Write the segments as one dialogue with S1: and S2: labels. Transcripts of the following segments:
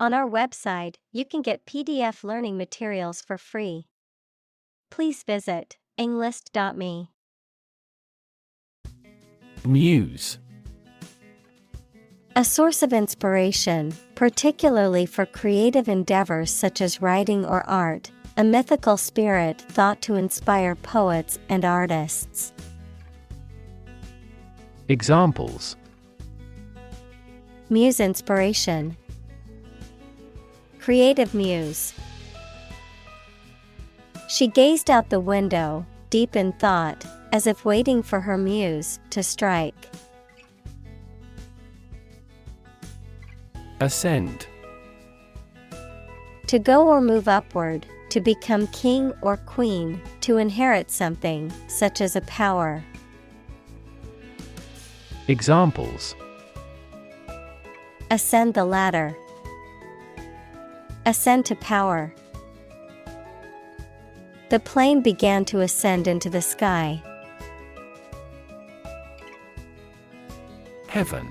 S1: On our website, you can get PDF learning materials for free. Please visit englist.me.
S2: Muse.
S1: A source of inspiration, particularly for creative endeavors such as writing or art, a mythical spirit thought to inspire poets and artists.
S2: Examples:
S1: Muse inspiration. Creative muse. She gazed out the window, deep in thought, as if waiting for her muse to strike.
S2: Ascend.
S1: To go or move upward, to become king or queen, to inherit something, such as a power.
S2: Examples:
S1: Ascend the ladder. Ascend to power. The plane began to ascend into the sky.
S2: Heaven.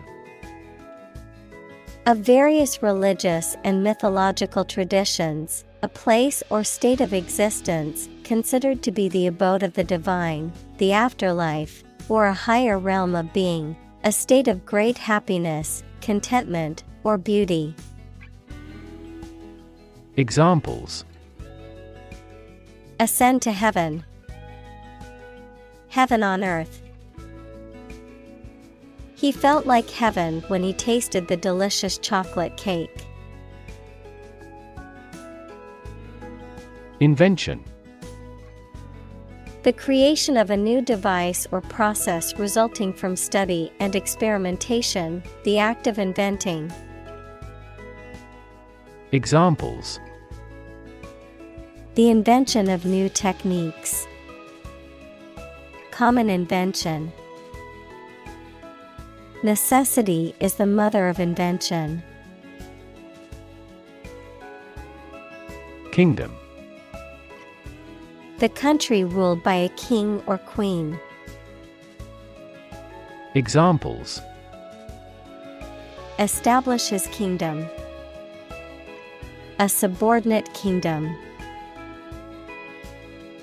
S1: Of various religious and mythological traditions, a place or state of existence considered to be the abode of the divine, the afterlife, or a higher realm of being, a state of great happiness, contentment, or beauty.
S2: Examples:
S1: Ascend to heaven. Heaven on earth. He felt like heaven when he tasted the delicious chocolate cake.
S2: Invention.
S1: The creation of a new device or process resulting from study and experimentation, the act of inventing.
S2: Examples:
S1: The invention of new techniques. Common invention. Necessity is the mother of invention.
S2: Kingdom.
S1: The country ruled by a king or queen.
S2: Examples:
S1: Establish his kingdom. A subordinate kingdom.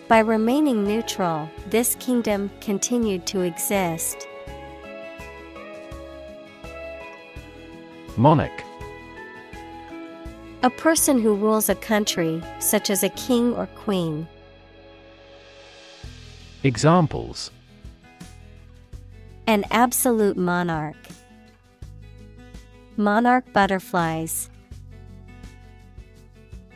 S1: By remaining neutral, this kingdom continued to exist.
S2: Monarch.
S1: A person who rules a country, such as a king or queen.
S2: Examples:
S1: An absolute monarch. Monarch butterflies.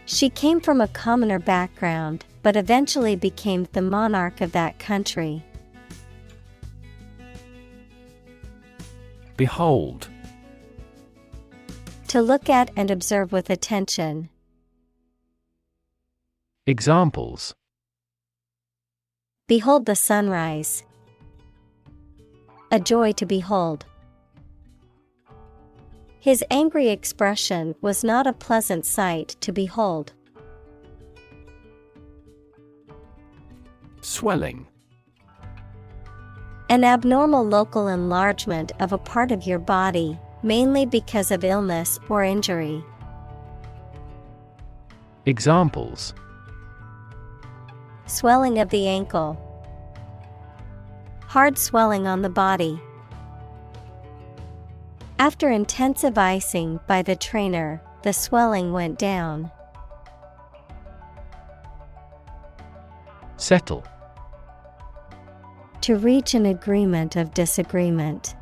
S1: She came from a commoner background, but eventually became the monarch of that country.
S2: Behold.
S1: To look at and observe with attention.
S2: Examples:
S1: Behold the sunrise. A joy to behold. His angry expression was not a pleasant sight to behold.
S2: Swelling.
S1: An abnormal local enlargement of a part of your body, mainly because of illness or injury.
S2: Examples:
S1: Swelling of the ankle. Hard swelling on the body. After intensive icing by the trainer, the swelling went down.
S2: Settle.
S1: To reach an agreement of disagreement.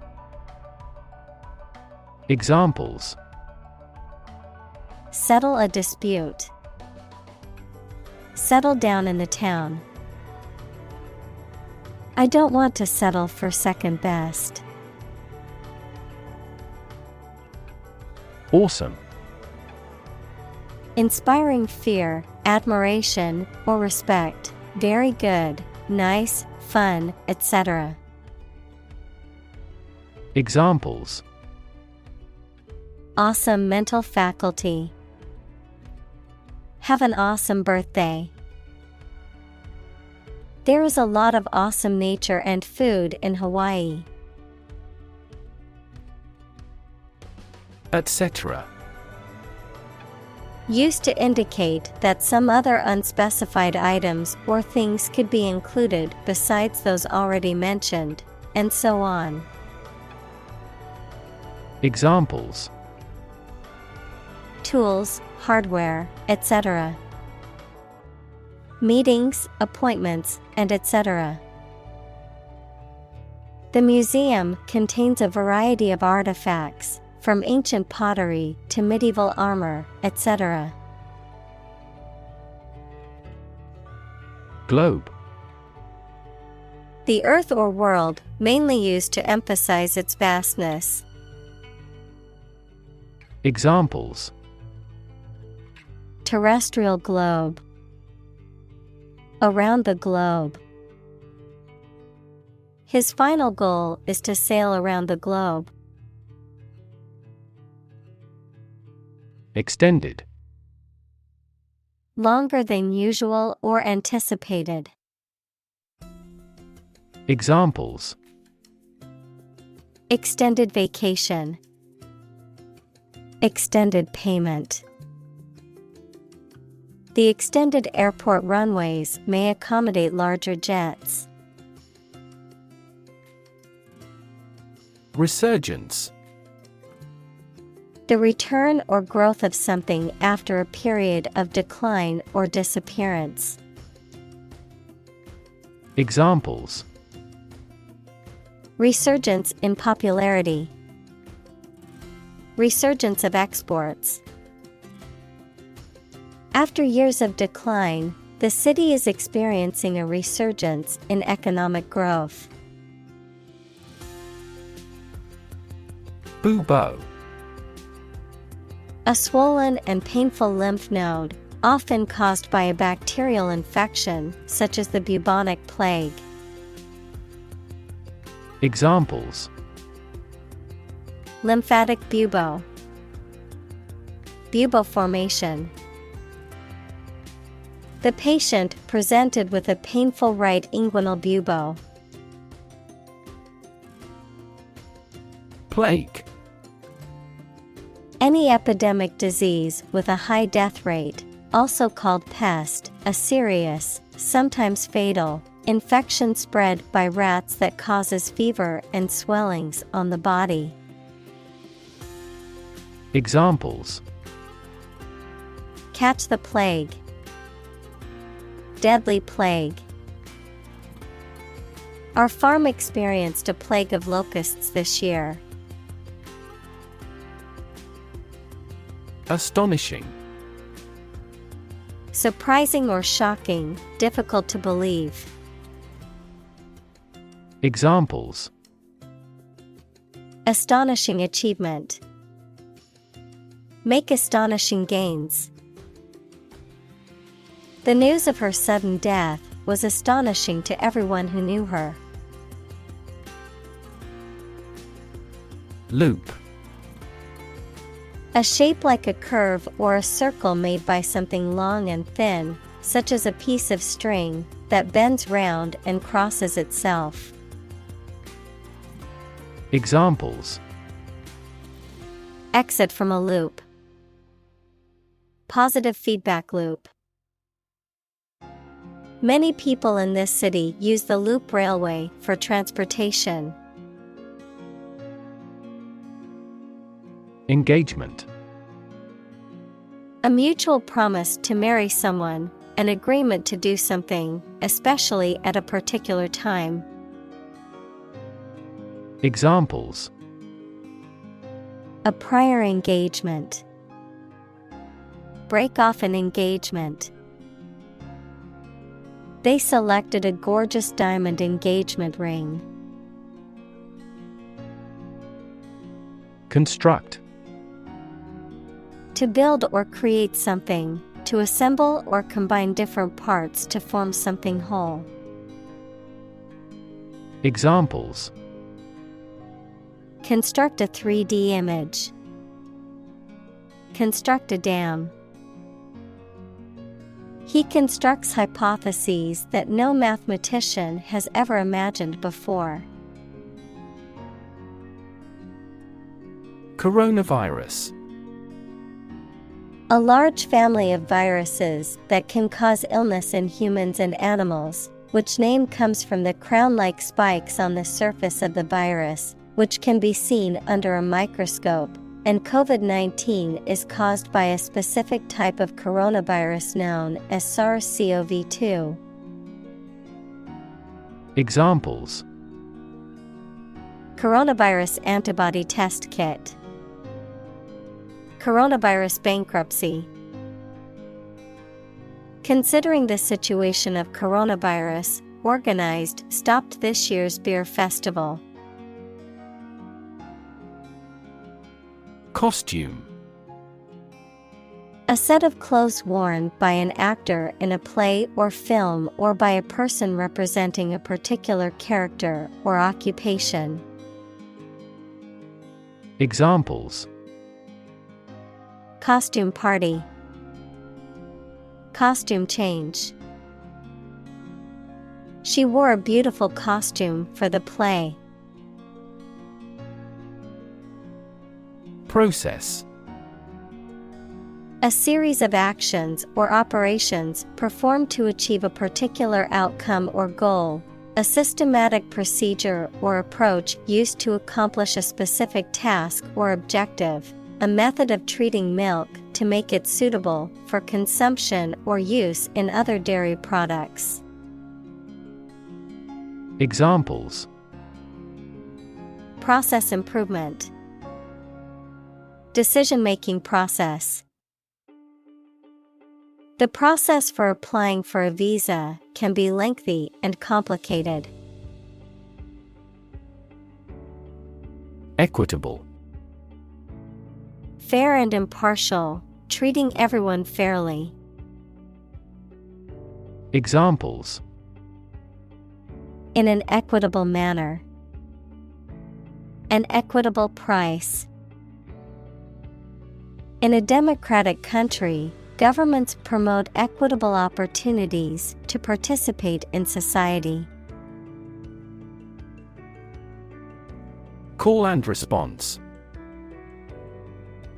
S2: Examples:
S1: Settle a dispute. Settle down in the town. I don't want to settle for second best.
S2: Awesome.
S1: Inspiring fear, admiration, or respect. Very good, nice, fun, etc.
S2: Examples:
S1: Awesome mental faculty. Have an awesome birthday. There is a lot of awesome nature and food in Hawaii.
S2: Etc.
S1: Used to indicate that some other unspecified items or things could be included besides those already mentioned, and so on.
S2: Examples:
S1: Tools, hardware, etc. Meetings, appointments, and etc. The museum contains a variety of artifacts, from ancient pottery to medieval armor, etc.
S2: Globe.
S1: The earth or world, mainly used to emphasize its vastness.
S2: Examples:
S1: Terrestrial globe. Around the globe. His final goal is to sail around the globe.
S2: Extended.
S1: Longer than usual or anticipated.
S2: Examples:
S1: Extended vacation. Extended payment. The extended airport runways may accommodate larger jets.
S2: Resurgence.
S1: The return or growth of something after a period of decline or disappearance.
S2: Examples:
S1: Resurgence in popularity. Resurgence of exports. After years of decline, the city is experiencing a resurgence in economic growth.
S2: Bubo.
S1: A swollen and painful lymph node, often caused by a bacterial infection, such as the bubonic plague.
S2: Examples:
S1: Lymphatic bubo. Bubo formation. The patient presented with a painful right inguinal bubo.
S2: Plague.
S1: Any epidemic disease with a high death rate, also called pest, a serious, sometimes fatal, infection spread by rats that causes fever and swellings on the body.
S2: Examples:
S1: Catch the plague. Deadly plague. Our farm experienced a plague of locusts this year.
S2: Astonishing.
S1: Surprising or shocking, difficult to believe.
S2: Examples:
S1: Astonishing achievement. Make astonishing gains. The news of her sudden death was astonishing to everyone who knew her.
S2: Loop.
S1: A shape like a curve or a circle made by something long and thin, such as a piece of string, that bends round and crosses itself.
S2: Examples:
S1: Exit from a loop. Positive feedback loop. Many people in this city use the loop railway for transportation.
S2: Engagement.
S1: A mutual promise to marry someone, an agreement to do something, especially at a particular time.
S2: Examples:
S1: A prior engagement. Break off an engagement. They selected a gorgeous diamond engagement ring.
S2: Construct.
S1: To build or create something, to assemble or combine different parts to form something whole.
S2: Examples:
S1: Construct a 3D image. Construct a dam. He constructs hypotheses that no mathematician has ever imagined before.
S2: Coronavirus.
S1: A large family of viruses that can cause illness in humans and animals, which name comes from the crown-like spikes on the surface of the virus, which can be seen under a microscope, and COVID-19 is caused by a specific type of coronavirus known as SARS-CoV-2.
S2: Examples:
S1: Coronavirus antibody test kit. Coronavirus bankruptcy. Considering the situation of coronavirus, organized stopped this year's beer festival.
S2: Costume.
S1: A set of clothes worn by an actor in a play or film or by a person representing a particular character or occupation.
S2: Examples:
S1: Costume party. Costume change. She wore a beautiful costume for the play.
S2: Process.
S1: A series of actions or operations performed to achieve a particular outcome or goal. A systematic procedure or approach used to accomplish a specific task or objective. A method of treating milk to make it suitable for consumption or use in other dairy products.
S2: Examples:
S1: Process improvement. Decision-making process. The process for applying for a visa can be lengthy and complicated.
S2: Equitable.
S1: Fair and impartial, treating everyone fairly.
S2: Examples:
S1: In an equitable manner. An equitable price. In a democratic country, governments promote equitable opportunities to participate in society.
S2: Call and response.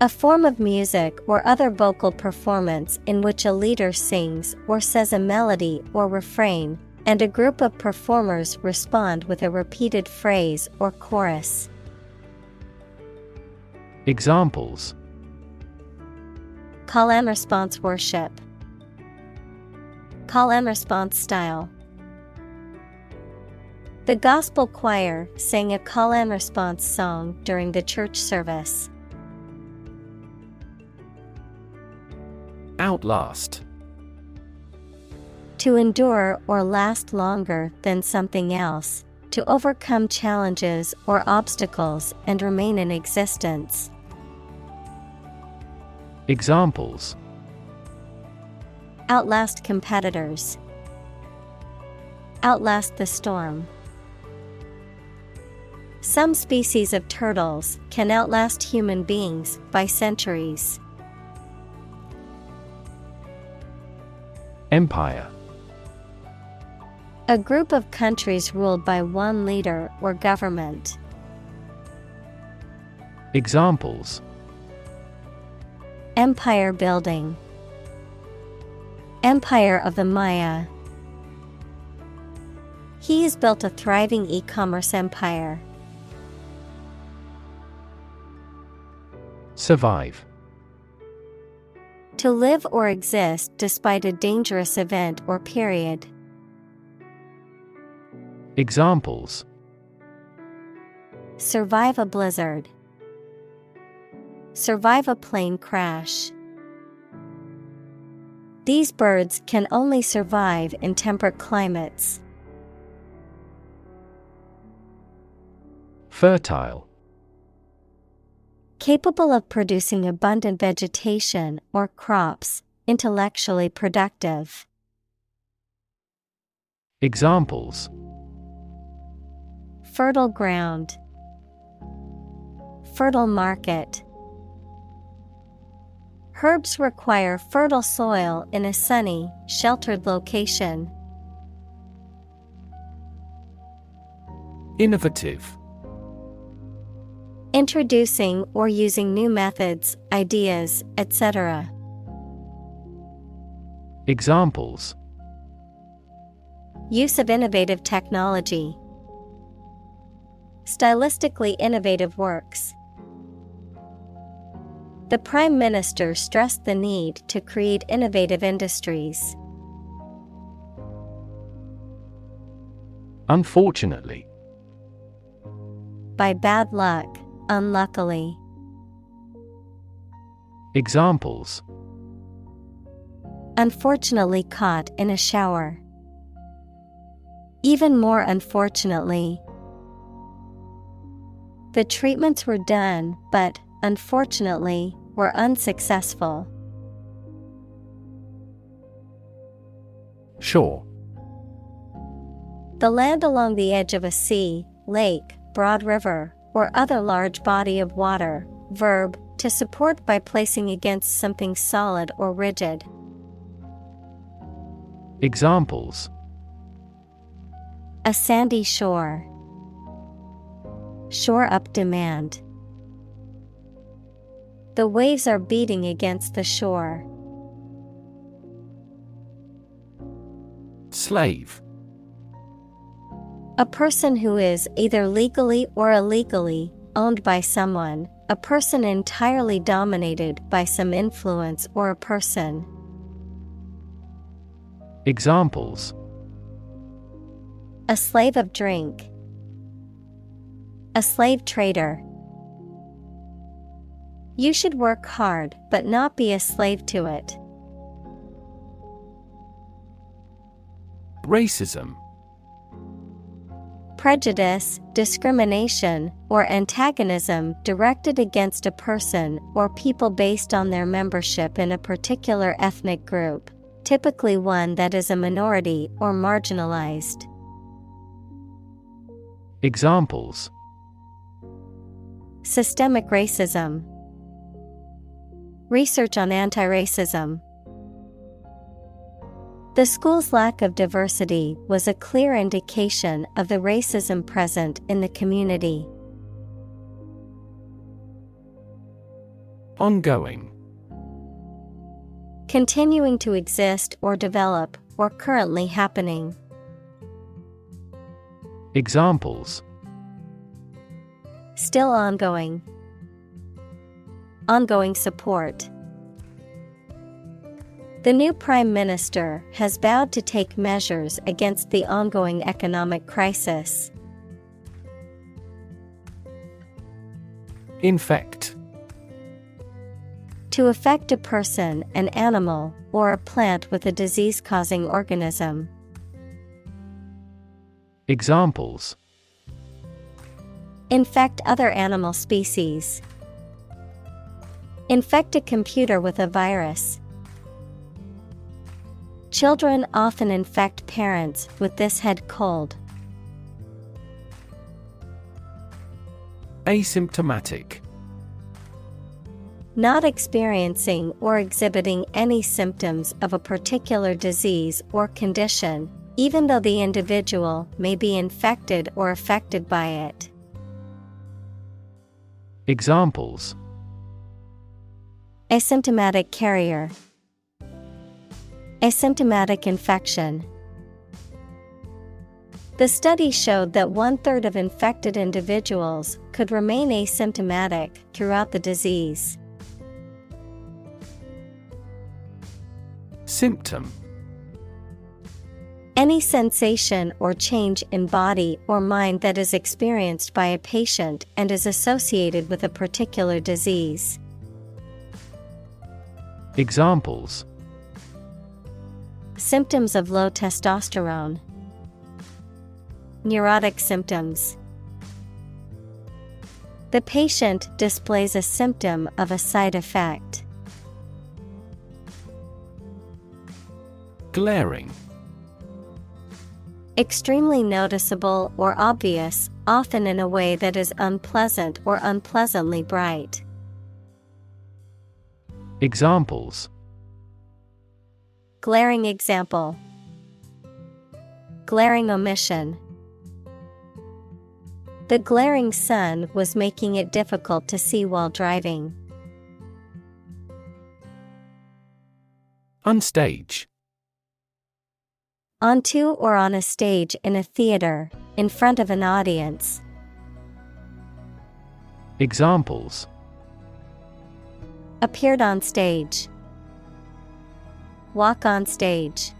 S1: A form of music or other vocal performance in which a leader sings or says a melody or refrain, and a group of performers respond with a repeated phrase or chorus.
S2: Examples:
S1: Call and response worship. Call and response style. The gospel choir sang a call and response song during the church service.
S2: Outlast.
S1: To endure or last longer than something else, to overcome challenges or obstacles and remain in existence.
S2: Examples:
S1: Outlast competitors. Outlast the storm. Some species of turtles can outlast human beings by centuries.
S2: Empire.
S1: A group of countries ruled by one leader or government.
S2: Examples:
S1: Empire building. Empire of the Maya. He has built a thriving e-commerce empire.
S2: Survive.
S1: To live or exist despite a dangerous event or period.
S2: Examples:
S1: Survive a blizzard. Survive a plane crash. These birds can only survive in temperate climates.
S2: Fertile.
S1: Capable of producing abundant vegetation or crops, intellectually productive.
S2: Examples:
S1: Fertile ground. Fertile market. Herbs require fertile soil in a sunny, sheltered location.
S2: Innovative.
S1: Introducing or using new methods, ideas, etc.
S2: Examples:
S1: use of innovative technology, stylistically innovative works. The Prime Minister stressed the need to create innovative industries.
S2: Unfortunately.
S1: By bad luck, unluckily.
S2: Examples:
S1: unfortunately caught in a shower. Even more unfortunately. The treatments were done, but, unfortunately, were unsuccessful.
S2: Shore.
S1: The land along the edge of a sea, lake, broad river, or other large body of water. Verb, to support by placing against something solid or rigid.
S2: Examples:
S1: a sandy shore. Shore up demand. The waves are beating against the shore.
S2: Slave.
S1: A person who is either legally or illegally owned by someone, a person entirely dominated by some influence or a person.
S2: Examples:
S1: a slave of drink. A slave trader. You should work hard but not be a slave to it.
S2: Racism.
S1: Prejudice, discrimination, or antagonism directed against a person or people based on their membership in a particular ethnic group, typically one that is a minority or marginalized.
S2: Examples:
S1: systemic racism. Research on anti-racism. The school's lack of diversity was a clear indication of the racism present in the community.
S2: Ongoing.
S1: Continuing to exist or develop, or currently happening.
S2: Examples:
S1: still ongoing. Ongoing support. The new Prime Minister has vowed to take measures against the ongoing economic crisis.
S2: Infect.
S1: To affect a person, an animal, or a plant with a disease-causing organism.
S2: Examples:
S1: infect other animal species. Infect a computer with a virus. Children often infect parents with this head cold.
S2: Asymptomatic.
S1: Not experiencing or exhibiting any symptoms of a particular disease or condition, even though the individual may be infected or affected by it.
S2: Examples:
S1: asymptomatic carrier. Asymptomatic infection. The study showed that 1/3 of infected individuals could remain asymptomatic throughout the disease.
S2: Symptom.
S1: Any sensation or change in body or mind that is experienced by a patient and is associated with a particular disease.
S2: Examples:
S1: symptoms of low testosterone. Neurotic symptoms. The patient displays a symptom of a side effect.
S2: Glaring.
S1: Extremely noticeable or obvious, often in a way that is unpleasant or unpleasantly bright.
S2: Examples:
S1: glaring example. Glaring omission. The glaring sun was making it difficult to see while driving.
S2: Unstage.
S1: Onto or on a stage in a theater, in front of an audience.
S2: Examples:
S1: Appeared on stage. Walk on stage.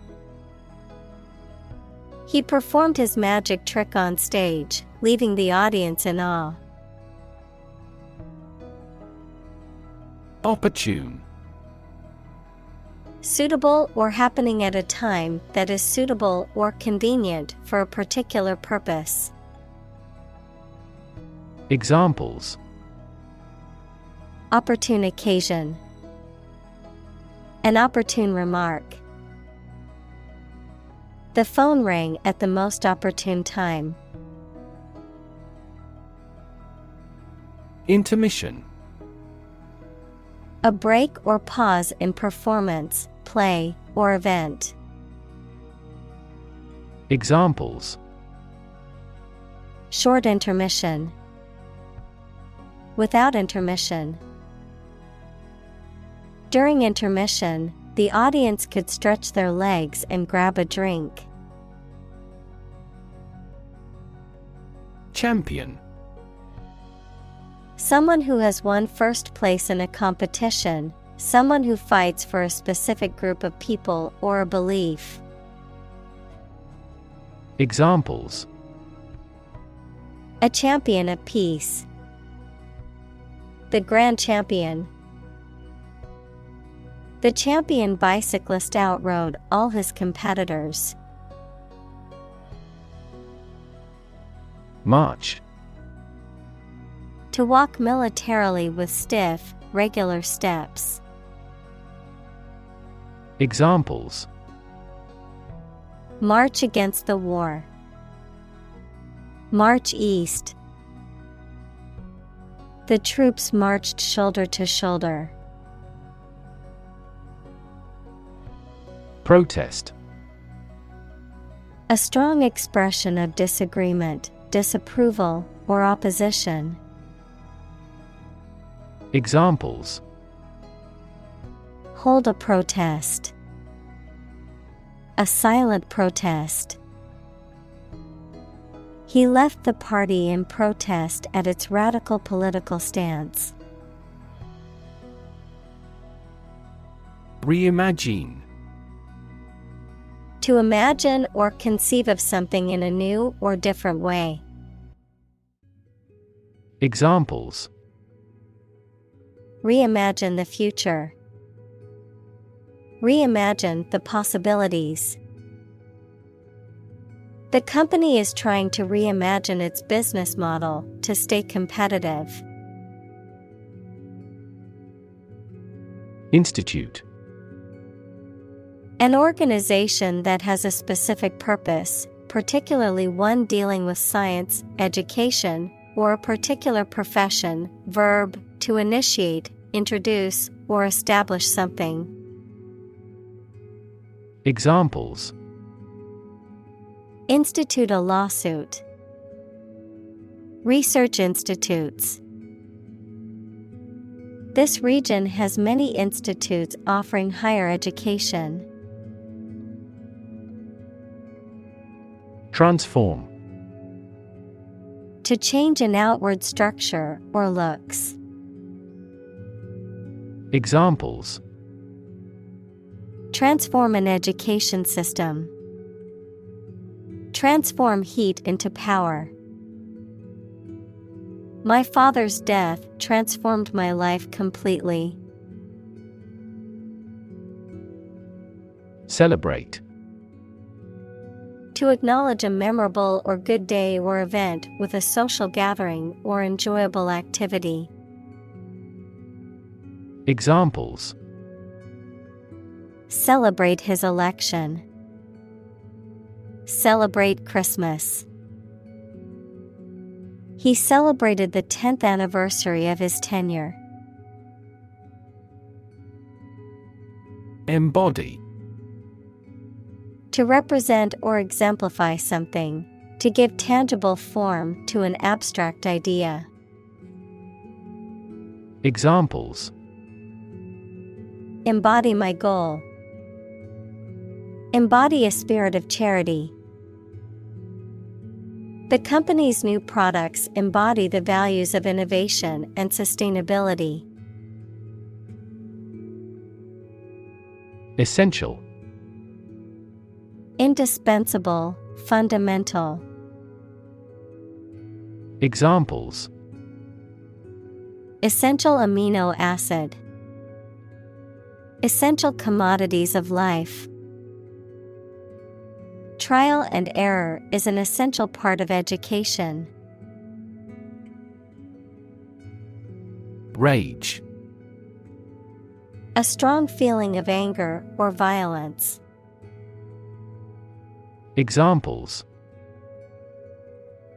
S1: He performed his magic trick on stage, leaving the audience in awe.
S2: Opportune.
S1: Suitable or happening at a time that is suitable or convenient for a particular purpose.
S2: Examples:
S1: Opportune occasion. An opportune remark. The phone rang at the most opportune time.
S2: Intermission.
S1: A break or pause in performance, play, or event.
S2: Examples:
S1: Short intermission. Without intermission. During intermission, the audience could stretch their legs and grab a drink.
S2: Champion.
S1: Someone who has won first place in a competition, someone who fights for a specific group of people or a belief.
S2: Examples:
S1: A champion of peace. The grand champion. The champion bicyclist outrode all his competitors.
S2: March.
S1: To walk militarily with stiff, regular steps.
S2: Examples:
S1: March against the war. March east. The troops marched shoulder to shoulder.
S2: Protest.
S1: A strong expression of disagreement, disapproval, or opposition.
S2: Examples:
S1: Hold a protest. A silent protest. He left the party in protest at its radical political stance.
S2: Reimagine.
S1: To imagine or conceive of something in a new or different way.
S2: Examples:
S1: Reimagine the future. Reimagine the possibilities. The company is trying to reimagine its business model to stay competitive.
S2: Institute.
S1: An organization that has a specific purpose, particularly one dealing with science, education, or a particular profession. Verb, to initiate, introduce, or establish something.
S2: Examples:
S1: Institute a lawsuit. Research institutes. This region has many institutes offering higher education.
S2: Transform.
S1: To change an outward structure or looks.
S2: Examples:
S1: Transform an education system. Transform heat into power. My father's death transformed my life completely.
S2: Celebrate.
S1: To acknowledge a memorable or good day or event with a social gathering or enjoyable activity.
S2: Examples:
S1: Celebrate his election. Celebrate Christmas. He celebrated the 10th anniversary of his tenure.
S2: Embody.
S1: To represent or exemplify something. To give tangible form to an abstract idea.
S2: Examples:
S1: Embody my goal. Embody a spirit of charity. The company's new products embody the values of innovation and sustainability.
S2: Essential.
S1: Indispensable, fundamental.
S2: Examples:
S1: Essential amino acid. Essential commodities of life. Trial and error is an essential part of education.
S2: Rage.
S1: A strong feeling of anger or violence.
S2: Examples: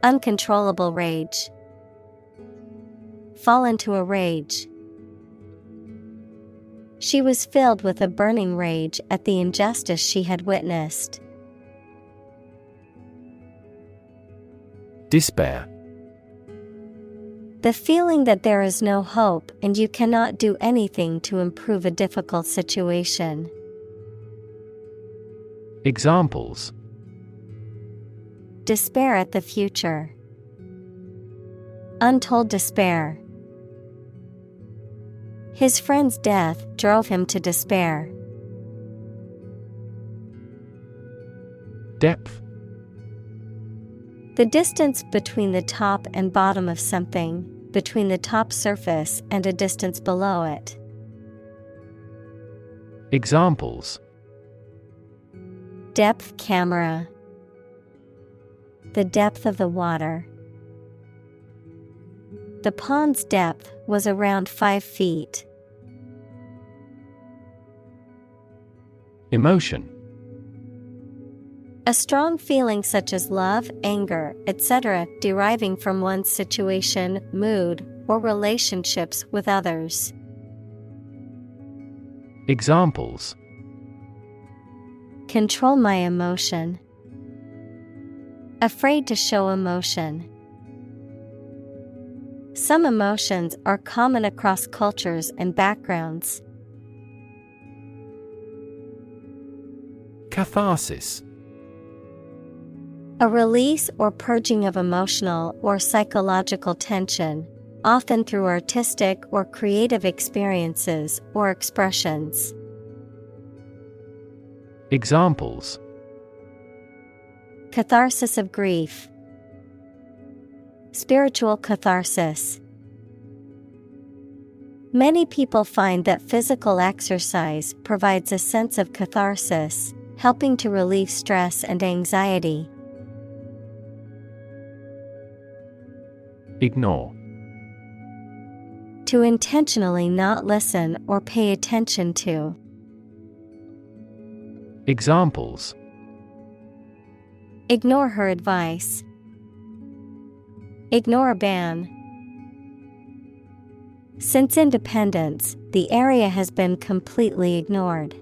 S1: Uncontrollable rage. Fall into a rage. She was filled with a burning rage at the injustice she had witnessed.
S2: Despair.
S1: The feeling that there is no hope and you cannot do anything to improve a difficult situation.
S2: Examples:
S1: Despair at the future. Untold despair. His friend's death drove him to despair.
S2: Depth.
S1: The distance between the top and bottom of something, between the top surface and a distance below it.
S2: Examples:
S1: Depth camera. The depth of the water. The pond's depth was around 5 feet.
S2: Emotion.
S1: A strong feeling such as love, anger, etc., deriving from one's situation, mood, or relationships with others.
S2: Examples:
S1: Control my emotion. Afraid to show emotion. Some emotions are common across cultures and backgrounds.
S2: Catharsis.
S1: A release or purging of emotional or psychological tension, often through artistic or creative experiences or expressions.
S2: Examples:
S1: Catharsis of grief. Spiritual catharsis. Many people find that physical exercise provides a sense of catharsis, helping to relieve stress and anxiety.
S2: Ignore.
S1: To intentionally not listen or pay attention to.
S2: Examples:
S1: Ignore her advice. Ignore a ban. Since independence, the area has been completely ignored.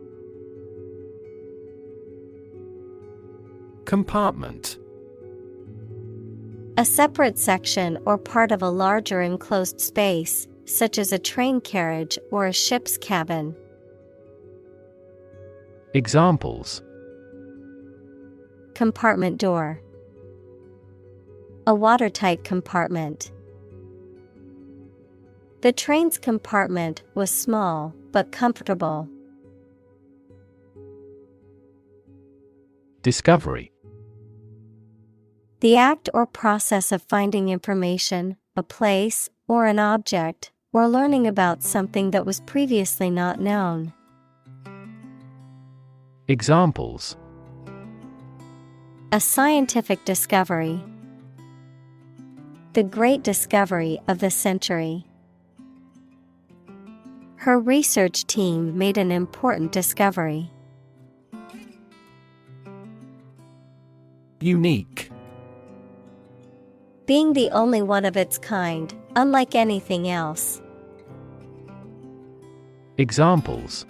S2: Compartment.
S1: A separate section or part of a larger enclosed space, such as a train carriage or a ship's cabin.
S2: Examples:
S1: Compartment door. A watertight compartment. The train's compartment was small but comfortable.
S2: Discovery.
S1: The act or process of finding information, a place, or an object, or learning about something that was previously not known.
S2: Examples:
S1: A scientific discovery. The great discovery of the century. Her research team made an important discovery.
S2: Unique.
S1: Being the only one of its kind, unlike anything else.
S2: Examples: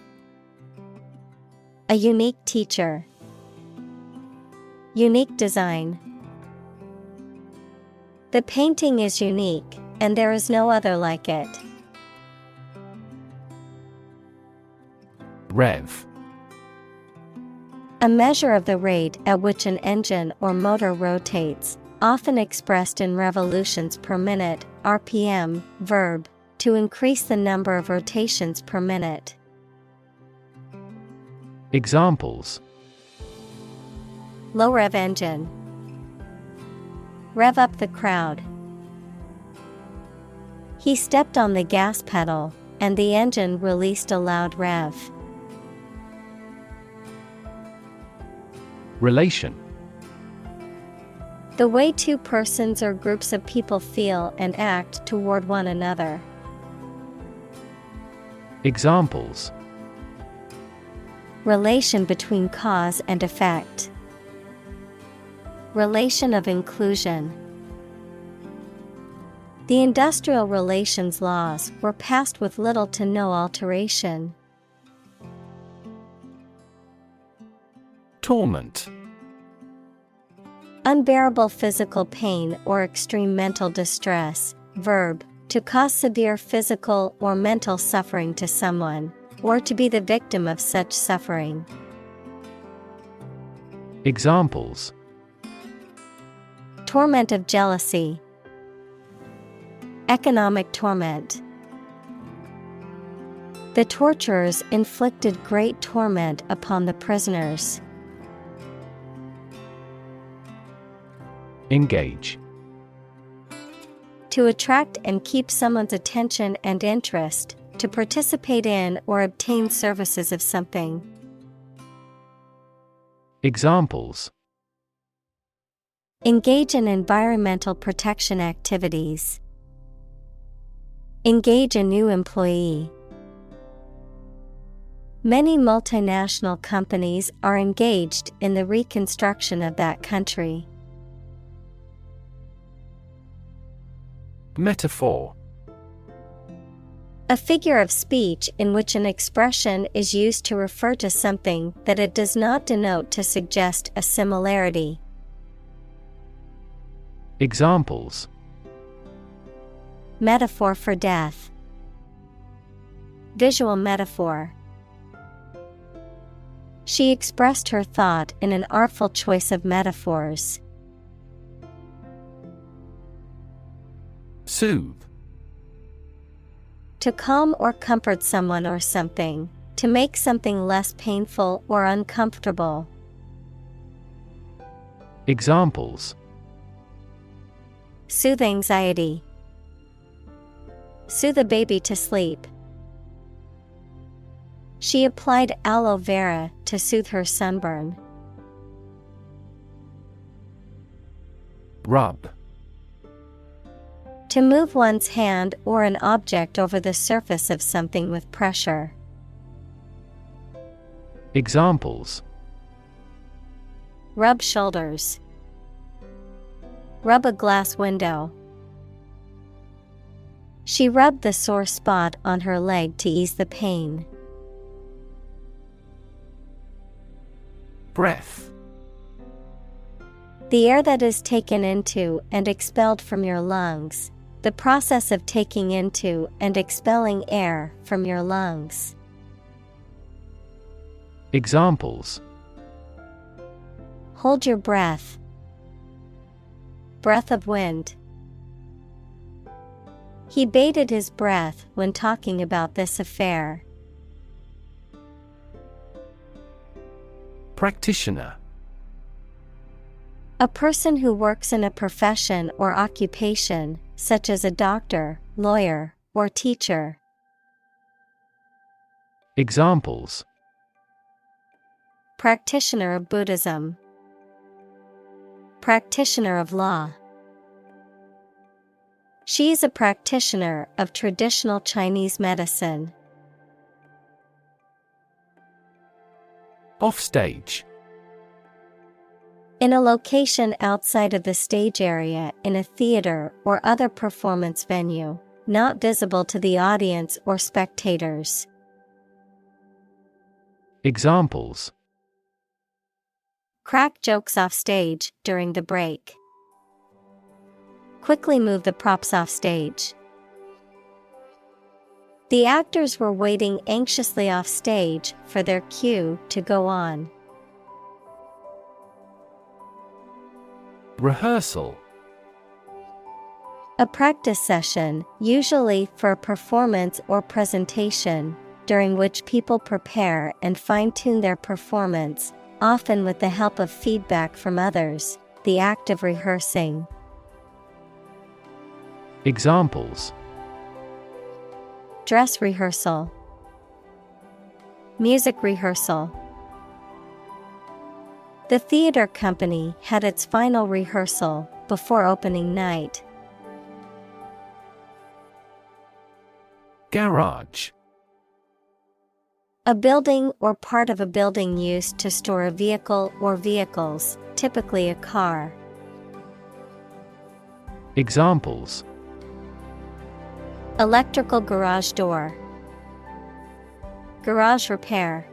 S1: A unique teacher. Unique design. The painting is unique, and there is no other like it.
S2: Rev.
S1: A measure of the rate at which an engine or motor rotates, often expressed in revolutions per minute, RPM, verb, to increase the number of rotations per minute.
S2: Examples:
S1: Low rev engine. Rev up the crowd. He stepped on the gas pedal, and the engine released a loud rev.
S2: Relation.
S1: The way two persons or groups of people feel and act toward one another.
S2: Examples:
S1: Relation between cause and effect. Relation of inclusion. The industrial relations laws were passed with little to no alteration.
S2: Torment.
S1: Unbearable physical pain or extreme mental distress. Verb, to cause severe physical or mental suffering to someone, or to be the victim of such suffering.
S2: Examples:
S1: Torment of jealousy. Economic torment. The torturers inflicted great torment upon the prisoners.
S2: Engage.
S1: To attract and keep someone's attention and interest, to participate in or obtain services of something.
S2: Examples:
S1: Engage in environmental protection activities. Engage a new employee. Many multinational companies are engaged in the reconstruction of that country.
S2: Metaphor.
S1: A figure of speech in which an expression is used to refer to something that it does not denote to suggest a similarity.
S2: Examples:
S1: Metaphor for death. Visual metaphor. She expressed her thought in an artful choice of metaphors.
S2: Soothe.
S1: To calm or comfort someone or something, to make something less painful or uncomfortable.
S2: Examples:
S1: Soothe anxiety. Soothe a baby to sleep. She applied aloe vera to soothe her sunburn.
S2: Rub.
S1: To move one's hand or an object over the surface of something with pressure.
S2: Examples:
S1: Rub shoulders. Rub a glass window. She rubbed the sore spot on her leg to ease the pain.
S2: Breath.
S1: The air that is taken into and expelled from your lungs. The process of taking into and expelling air from your lungs.
S2: Examples:
S1: Hold your breath. Breath of wind. He bated his breath when talking about this affair.
S2: Practitioner.
S1: A person who works in a profession or occupation, such as a doctor, lawyer, or teacher.
S2: Examples:
S1: Practitioner of Buddhism. Practitioner of law. She is a practitioner of traditional Chinese medicine.
S2: Offstage.
S1: In a location outside of the stage area in a theater or other performance venue, not visible to the audience or spectators.
S2: Examples:
S1: Crack jokes off stage during the break. Quickly move the props off stage. The actors were waiting anxiously off stage for their cue to go on.
S2: Rehearsal.
S1: A practice session, usually for a performance or presentation, during which people prepare and fine-tune their performance, often with the help of feedback from others, the act of rehearsing.
S2: Examples:
S1: Dress rehearsal, music rehearsal. The theater company had its final rehearsal before opening night.
S2: Garage.
S1: A building or part of a building used to store a vehicle or vehicles, typically a car.
S2: Examples:
S1: Electrical garage door, garage repair.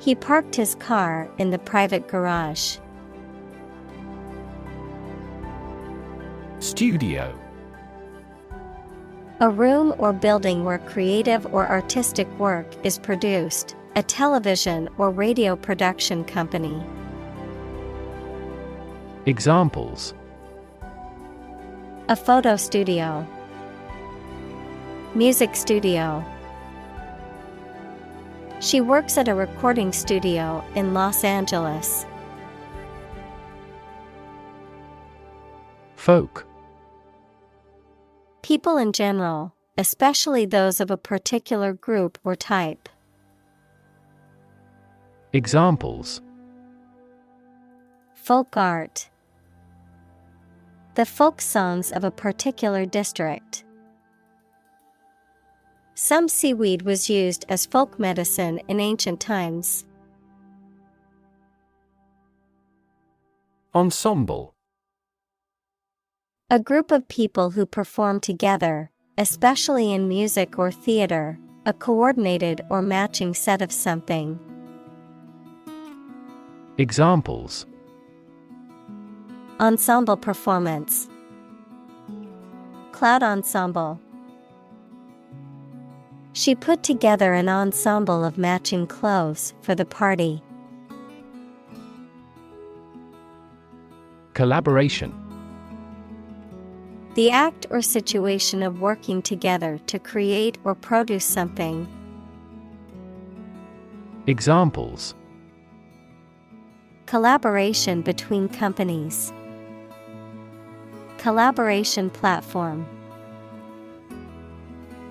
S1: He parked his car in the private garage.
S2: Studio.
S1: A room or building where creative or artistic work is produced, a television or radio production company.
S2: Examples:
S1: A photo studio, music studio. She works at a recording studio in Los Angeles.
S2: Folk.
S1: People in general, especially those of a particular group or type.
S2: Examples:
S1: Folk art. The folk songs of a particular district. Some seaweed was used as folk medicine in ancient times.
S2: Ensemble.
S1: A group of people who perform together, especially in music or theater, a coordinated or matching set of something.
S2: Examples:
S1: Ensemble performance, cloud ensemble. She put together an ensemble of matching clothes for the party.
S2: Collaboration.
S1: The act or situation of working together to create or produce something.
S2: Examples:
S1: Collaboration between companies. Collaboration platform.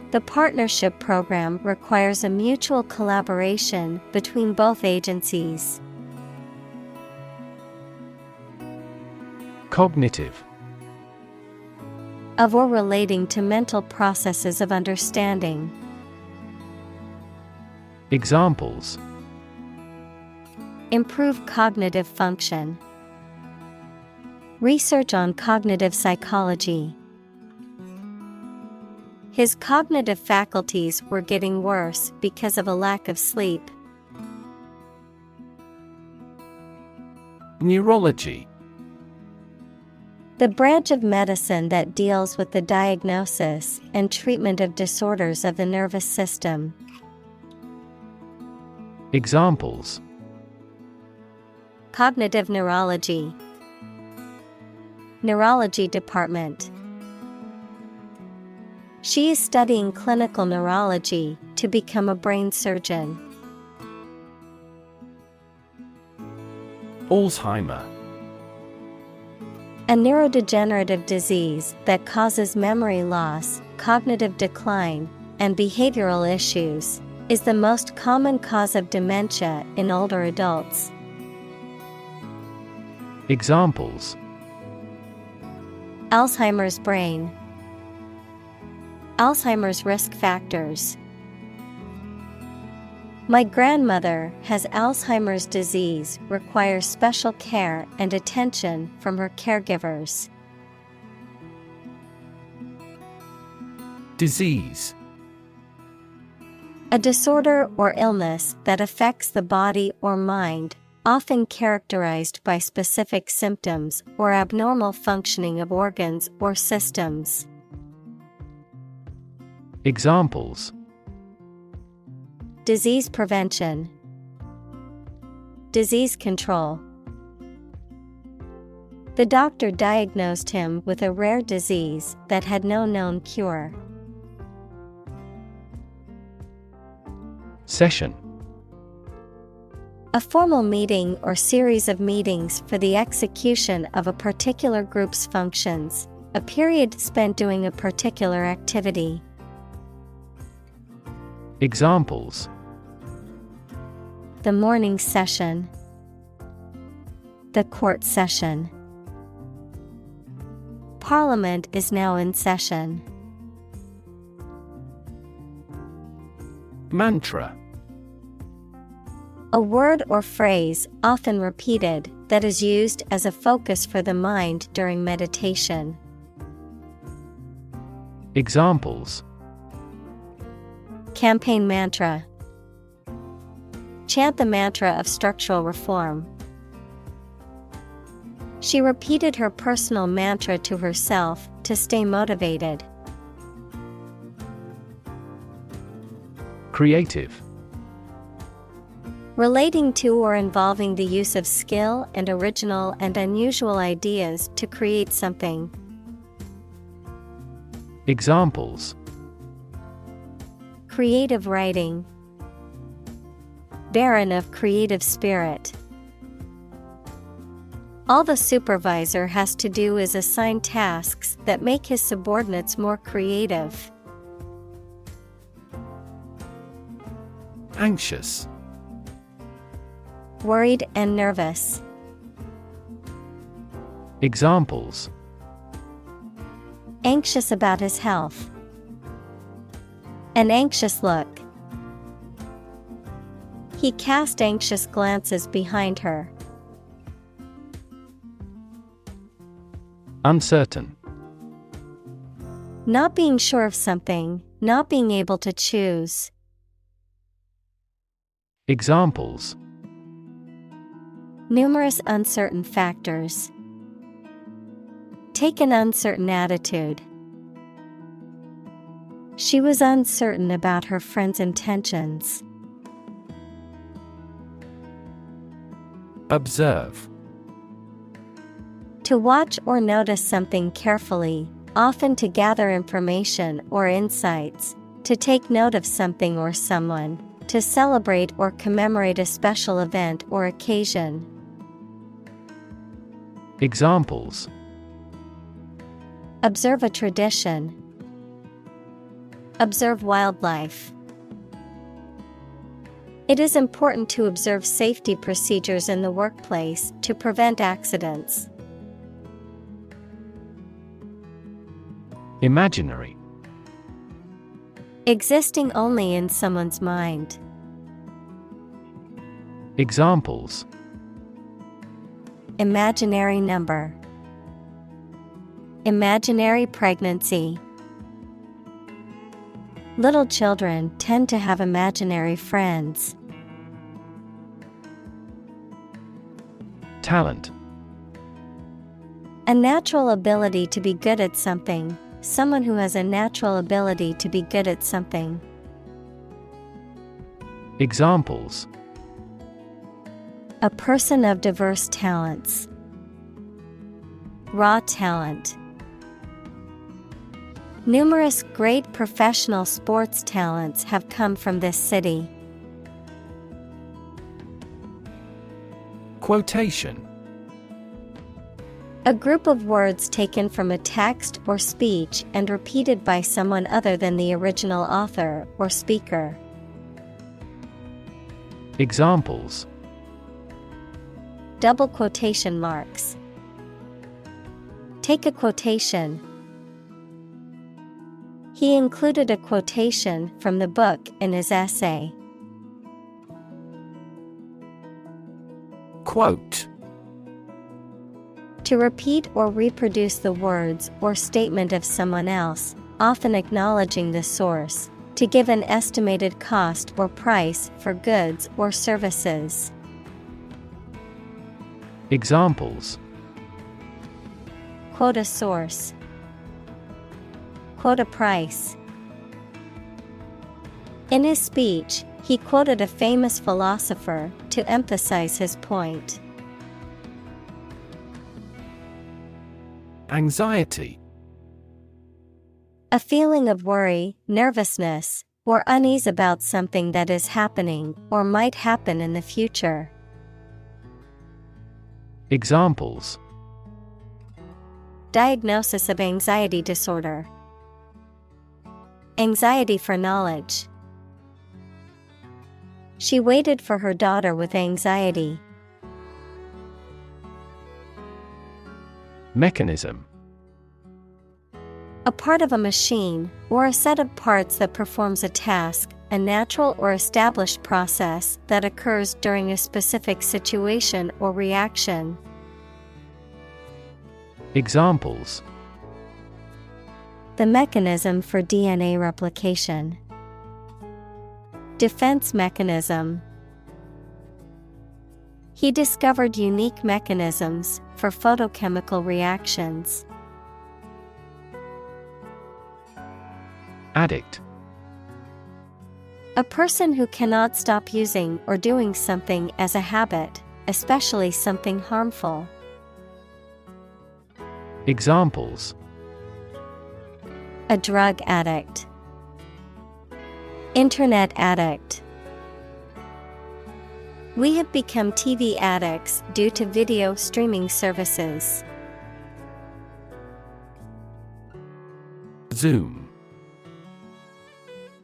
S1: The partnership program requires a mutual collaboration between both agencies.
S2: Cognitive.
S1: Of or relating to mental processes of understanding.
S2: Examples:
S1: Improve cognitive function. Research on cognitive psychology. His cognitive faculties were getting worse because of a lack of sleep.
S2: Neurology.
S1: The branch of medicine that deals with the diagnosis and treatment of disorders of the nervous system.
S2: Examples:
S1: Cognitive neurology. Neurology department. She is studying clinical neurology to become a brain surgeon.
S2: Alzheimer.
S1: A neurodegenerative disease that causes memory loss, cognitive decline, and behavioral issues, is the most common cause of dementia in older adults.
S2: Examples:
S1: Alzheimer's brain. Alzheimer's risk factors. My grandmother has Alzheimer's disease, requires special care and attention from her caregivers.
S2: Disease.
S1: A disorder or illness that affects the body or mind, often characterized by specific symptoms or abnormal functioning of organs or systems.
S2: Examples:
S1: Disease prevention. Disease control. The doctor diagnosed him with a rare disease that had no known cure.
S2: Session.
S1: A formal meeting or series of meetings for the execution of a particular group's functions, a period spent doing a particular activity.
S2: Examples:
S1: The morning session. The court session. Parliament is now in session.
S2: Mantra.
S1: A word or phrase, often repeated, that is used as a focus for the mind during meditation.
S2: Examples:
S1: Campaign mantra. Chant the mantra of structural reform. She repeated her personal mantra to herself to stay motivated.
S2: Creative.
S1: Relating to or involving the use of skill and original and unusual ideas to create something.
S2: Examples:
S1: Creative writing. Barren of creative spirit. All the supervisor has to do is assign tasks that make his subordinates more creative.
S2: Anxious.
S1: Worried and nervous.
S2: Examples:
S1: Anxious about his health. An anxious look. He cast anxious glances behind her.
S2: Uncertain.
S1: Not being sure of something, not being able to choose.
S2: Examples:
S1: Numerous uncertain factors. Take an uncertain attitude. She was uncertain about her friend's intentions.
S2: Observe.
S1: To watch or notice something carefully, often to gather information or insights, to take note of something or someone, to celebrate or commemorate a special event or occasion.
S2: Examples:
S1: Observe a tradition. Observe wildlife. It is important to observe safety procedures in the workplace to prevent accidents.
S2: Imaginary.
S1: Existing only in someone's mind.
S2: Examples:
S1: Imaginary number. Imaginary pregnancy. Little children tend to have imaginary friends.
S2: Talent.
S1: A natural ability to be good at something. Someone who has a natural ability to be good at something.
S2: Examples:
S1: A person of diverse talents. Raw talent. Numerous great professional sports talents have come from this city.
S2: Quotation.
S1: A group of words taken from a text or speech and repeated by someone other than the original author or speaker.
S2: Examples:
S1: Double quotation marks. Take a quotation. He included a quotation from the book in his essay.
S2: Quote.
S1: To repeat or reproduce the words or statement of someone else, often acknowledging the source, to give an estimated cost or price for goods or services.
S2: Examples:
S1: Quote a source. Quote a price. In his speech, he quoted a famous philosopher to emphasize his point.
S2: Anxiety.
S1: A feeling of worry, nervousness, or unease about something that is happening or might happen in the future.
S2: Examples:
S1: Diagnosis of anxiety disorder. Anxiety for knowledge. She waited for her daughter with anxiety.
S2: Mechanism.
S1: A part of a machine, or a set of parts that performs a task, a natural or established process that occurs during a specific situation or reaction.
S2: Examples:
S1: The mechanism for DNA replication. Defense mechanism. He discovered unique mechanisms for photochemical reactions.
S2: Addict.
S1: A person who cannot stop using or doing something as a habit, especially something harmful.
S2: Examples:
S1: A drug addict. Internet addict. We have become TV addicts due to video streaming services.
S2: Zoom.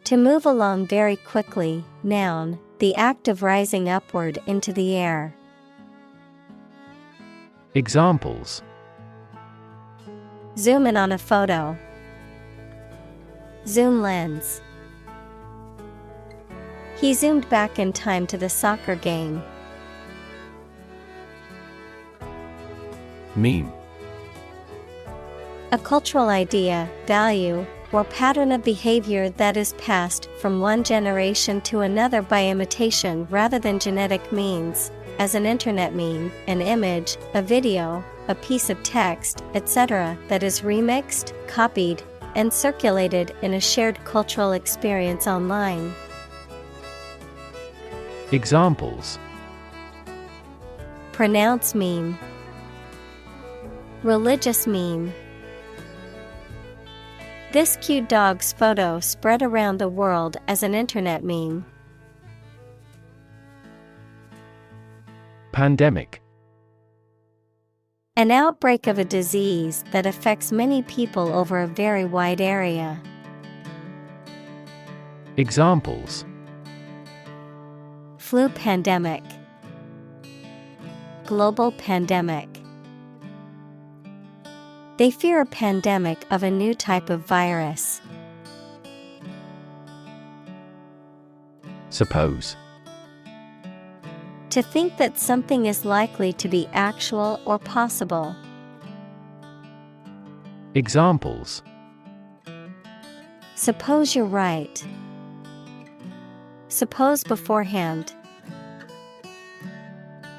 S1: To move along very quickly, noun, the act of rising upward into the air.
S2: Examples:
S1: Zoom in on a photo. Zoom lens. He zoomed back in time to the soccer game.
S2: Meme.
S1: A cultural idea, value, or pattern of behavior that is passed from one generation to another by imitation rather than genetic means, as an internet meme, an image, a video, a piece of text, etc., that is remixed, copied, and circulated in a shared cultural experience online.
S2: Examples:
S1: Pronounce meme. Religious meme. This cute dog's photo spread around the world as an internet meme.
S2: Pandemic.
S1: An outbreak of a disease that affects many people over a very wide area.
S2: Examples:
S1: Flu pandemic. Global pandemic. They fear a pandemic of a new type of virus.
S2: Suppose.
S1: To think that something is likely to be actual or possible.
S2: Examples:
S1: Suppose you're right. Suppose beforehand.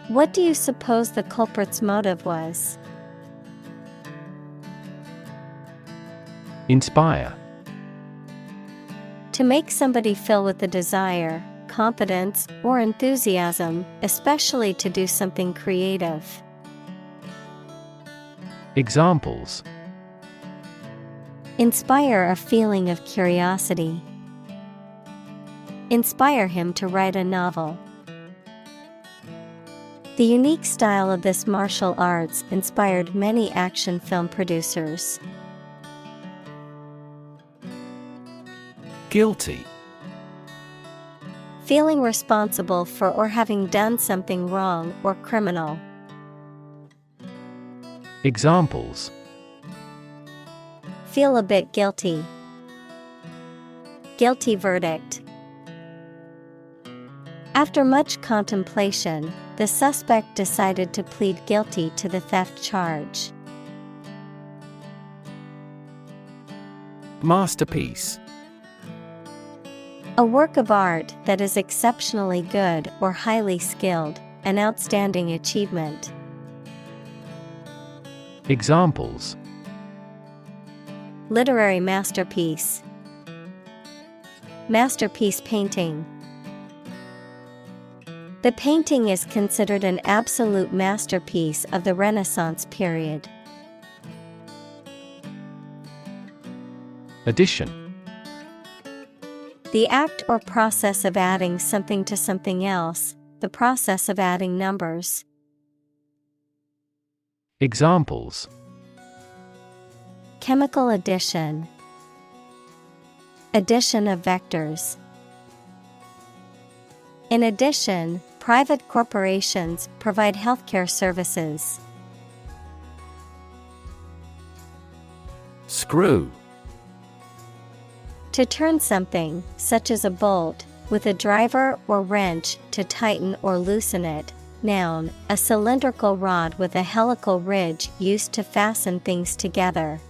S1: What do you suppose the culprit's motive was?
S2: Inspire.
S1: To make somebody feel with the desire, confidence, or enthusiasm, especially to do something creative.
S2: Examples:
S1: Inspire a feeling of curiosity. Inspire him to write a novel. The unique style of this martial arts inspired many action film producers.
S2: Guilty.
S1: Feeling responsible for or having done something wrong or criminal.
S2: Examples:
S1: Feel a bit guilty. Guilty verdict. After much contemplation, the suspect decided to plead guilty to the theft charge.
S2: Masterpiece.
S1: A work of art that is exceptionally good or highly skilled, an outstanding achievement.
S2: Examples:
S1: Literary masterpiece. Masterpiece painting. The painting is considered an absolute masterpiece of the Renaissance period.
S2: Addition.
S1: The act or process of adding something to something else, the process of adding numbers.
S2: Examples:
S1: Chemical addition. Addition of vectors. In addition, private corporations provide healthcare services.
S2: Screw.
S1: To turn something, such as a bolt, with a driver or wrench to tighten or loosen it. Noun, a cylindrical rod with a helical ridge used to fasten things together.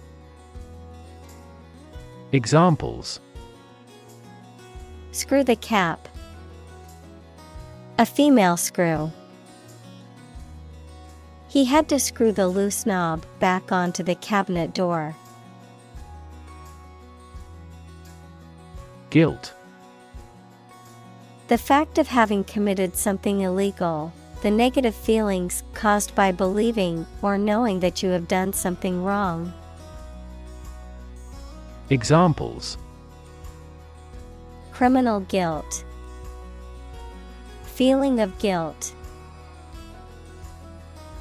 S2: Examples:
S1: Screw the cap. A female screw. He had to screw the loose knob back onto the cabinet door.
S2: Guilt.
S1: The fact of having committed something illegal, the negative feelings caused by believing or knowing that you have done something wrong.
S2: Examples:
S1: Criminal guilt. Feeling of guilt.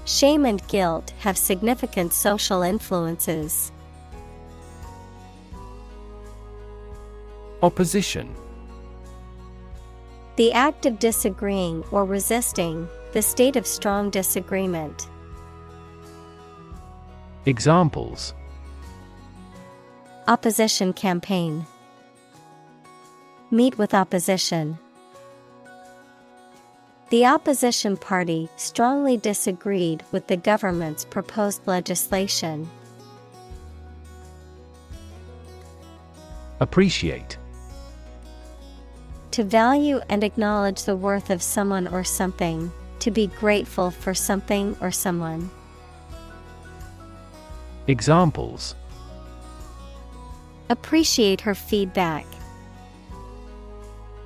S1: Shame and guilt have significant social influences.
S2: Opposition.
S1: The act of disagreeing or resisting, the state of strong disagreement.
S2: Examples:
S1: Opposition campaign. Meet with opposition. The opposition party strongly disagreed with the government's proposed legislation.
S2: Appreciate.
S1: To value and acknowledge the worth of someone or something, to be grateful for something or someone.
S2: Examples:
S1: Appreciate her feedback.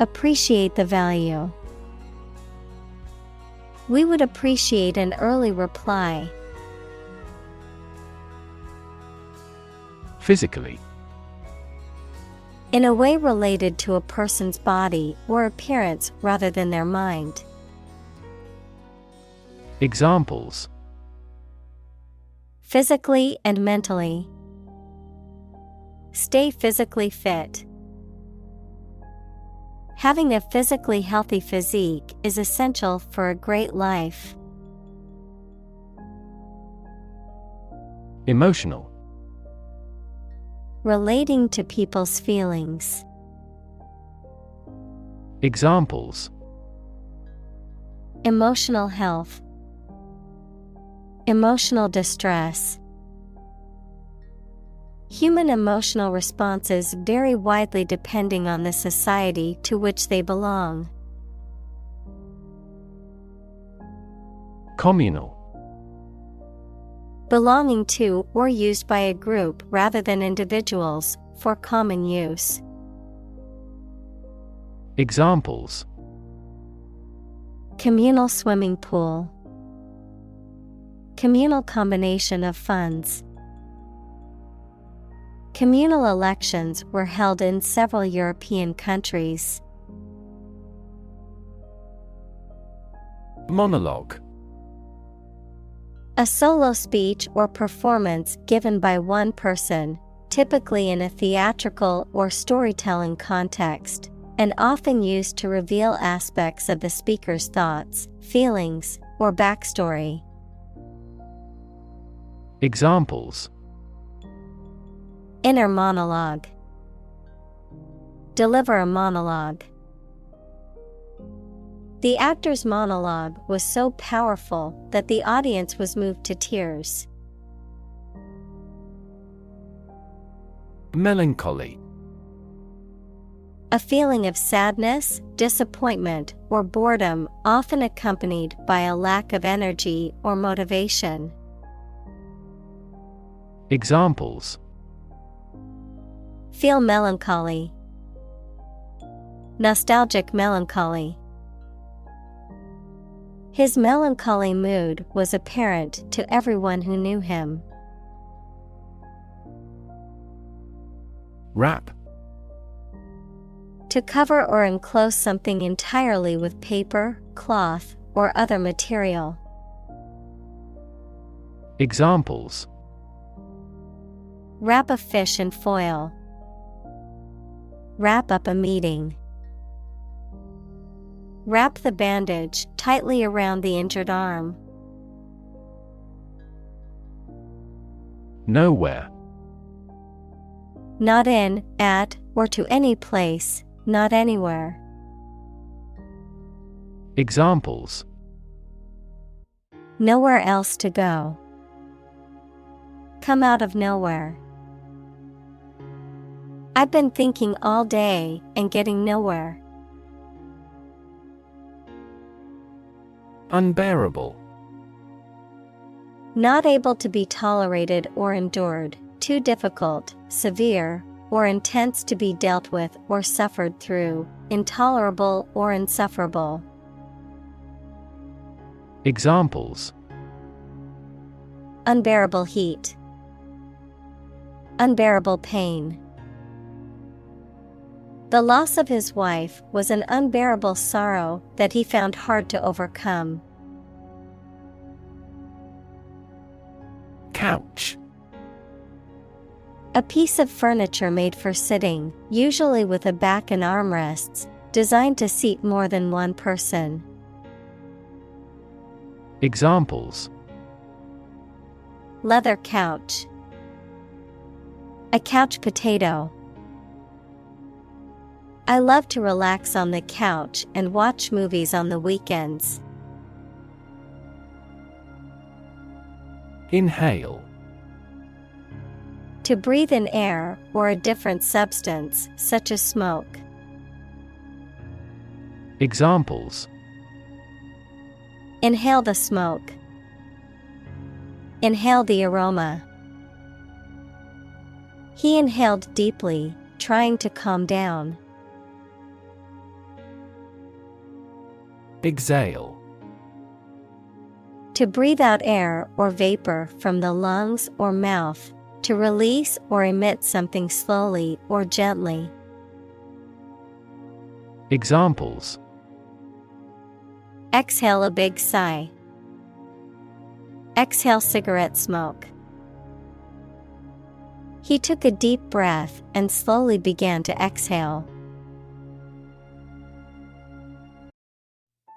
S1: Appreciate the value. We would appreciate an early reply.
S2: Physically.
S1: In a way related to a person's body or appearance rather than their mind.
S2: Examples:
S1: Physically and mentally. Stay physically fit. Having a physically healthy physique is essential for a great life.
S2: Emotional.
S1: Relating to people's feelings.
S2: Examples:
S1: Emotional health. Emotional distress. Human emotional responses vary widely depending on the society to which they belong.
S2: Communal.
S1: Belonging to or used by a group rather than individuals, for common use.
S2: Examples:
S1: Communal swimming pool. Communal combination of funds. Communal elections were held in several European countries.
S2: Monologue.
S1: A solo speech or performance given by one person, typically in a theatrical or storytelling context, and often used to reveal aspects of the speaker's thoughts, feelings, or backstory.
S2: Examples:
S1: Inner monologue. Deliver a monologue. The actor's monologue was so powerful that the audience was moved to tears.
S2: Melancholy.
S1: A feeling of sadness, disappointment, or boredom, often accompanied by a lack of energy or motivation.
S2: Examples:
S1: Feel melancholy. Nostalgic melancholy. His melancholy mood was apparent to everyone who knew him.
S2: Wrap.
S1: To cover or enclose something entirely with paper, cloth, or other material.
S2: Examples:
S1: Wrap a fish in foil. Wrap up a meeting. Wrap the bandage tightly around the injured arm.
S2: Nowhere.
S1: Not in, at, or to any place, not anywhere.
S2: Examples:
S1: Nowhere else to go. Come out of nowhere. I've been thinking all day and getting nowhere.
S2: Unbearable.
S1: Not able to be tolerated or endured, too difficult, severe, or intense to be dealt with or suffered through, intolerable or insufferable.
S2: Examples:
S1: Unbearable heat. Unbearable pain. The loss of his wife was an unbearable sorrow that he found hard to overcome.
S2: Couch.
S1: A piece of furniture made for sitting, usually with a back and armrests, designed to seat more than one person.
S2: Examples:
S1: Leather couch. A couch potato. I love to relax on the couch and watch movies on the weekends.
S2: Inhale.
S1: To breathe in air or a different substance, such as smoke.
S2: Examples:
S1: Inhale the smoke. Inhale the aroma. He inhaled deeply, trying to calm down.
S2: Exhale.
S1: To breathe out air or vapor from the lungs or mouth, to release or emit something slowly or gently.
S2: Examples:
S1: Exhale a big sigh. Exhale cigarette smoke. He took a deep breath and slowly began to exhale.